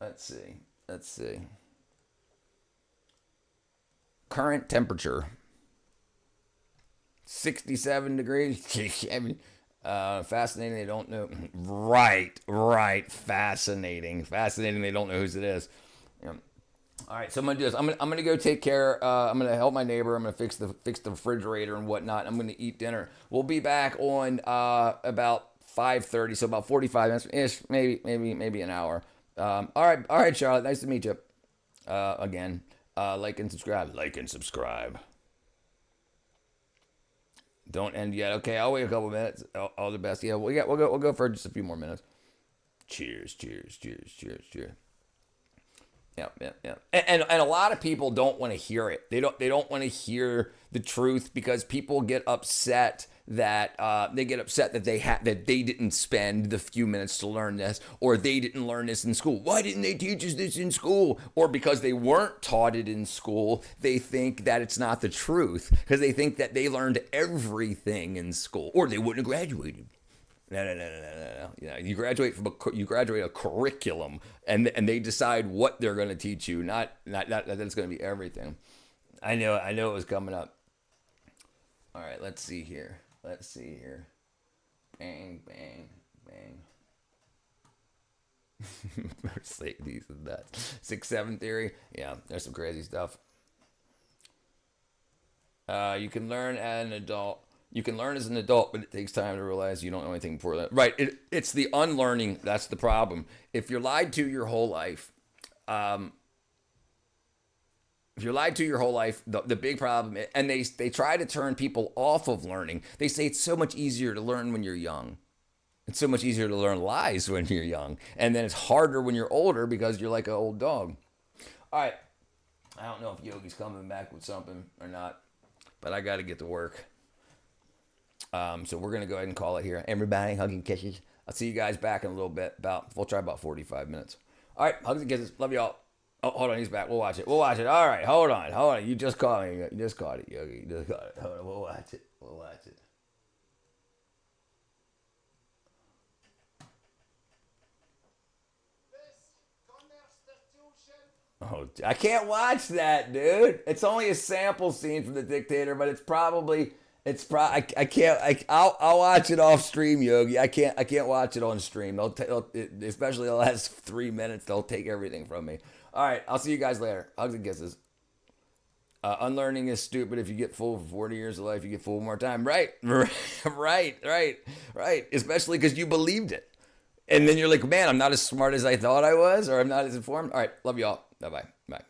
Let's see. Current temperature. 67 degrees. Fascinating. They don't know. Right. Fascinating. They don't know whose it is. Yeah. All right. So I'm gonna do this. I'm gonna go take care. I'm gonna help my neighbor. I'm gonna fix the refrigerator and whatnot. I'm gonna eat dinner. We'll be back on about 5:30. So about 45 minutes ish, maybe an hour. All right, Charlotte. Nice to meet you. Again. Like and subscribe. Don't end yet. Okay, I'll wait a couple minutes. All the best. Yeah, we'll go for just a few more minutes. Cheers. Yeah. And a lot of people don't want to hear it. They don't want to hear the truth because people get upset that that they didn't spend the few minutes to learn this, or they didn't learn this in school. Why didn't they teach us this in school? Or because they weren't taught it in school, they think that it's not the truth because they think that they learned everything in school, or they wouldn't have graduated. No. You graduate a curriculum, and they decide what they're going to teach you. Not that it's going to be everything. I know it was coming up. All right, let's see here. Bang. Mercedes and that 6-7 theory. Yeah, there's some crazy stuff. You can learn as an adult. But it takes time to realize you don't know anything before that. Right. It's the unlearning. That's the problem. If you're lied to your whole life, the big problem, and they try to turn people off of learning. They say it's so much easier to learn when you're young. It's so much easier to learn lies when you're young. And then it's harder when you're older because you're like an old dog. All right. I don't know if Yogi's coming back with something or not, but I got to get to work. So we're going to go ahead and call it here. Everybody, hugs and kisses. I'll see you guys back in a little bit. We'll try about 45 minutes. All right, hugs and kisses. Love y'all. Oh, hold on, he's back. We'll watch it. All right, hold on. You just caught me. You just caught it, Yogi. You just caught it. Hold on, we'll watch it. Oh, I can't watch that, dude. It's only a sample scene from The Dictator, but I'll watch it off stream, Yogi. I can't watch it on stream. Especially the last 3 minutes, they'll take everything from me. All right, I'll see you guys later. Hugs and kisses. Unlearning is stupid. If you get fooled for 40 years of life, you get fooled more time. Right. Especially because you believed it. And then you're like, man, I'm not as smart as I thought I was, or I'm not as informed. All right, love y'all. Bye-bye. Bye.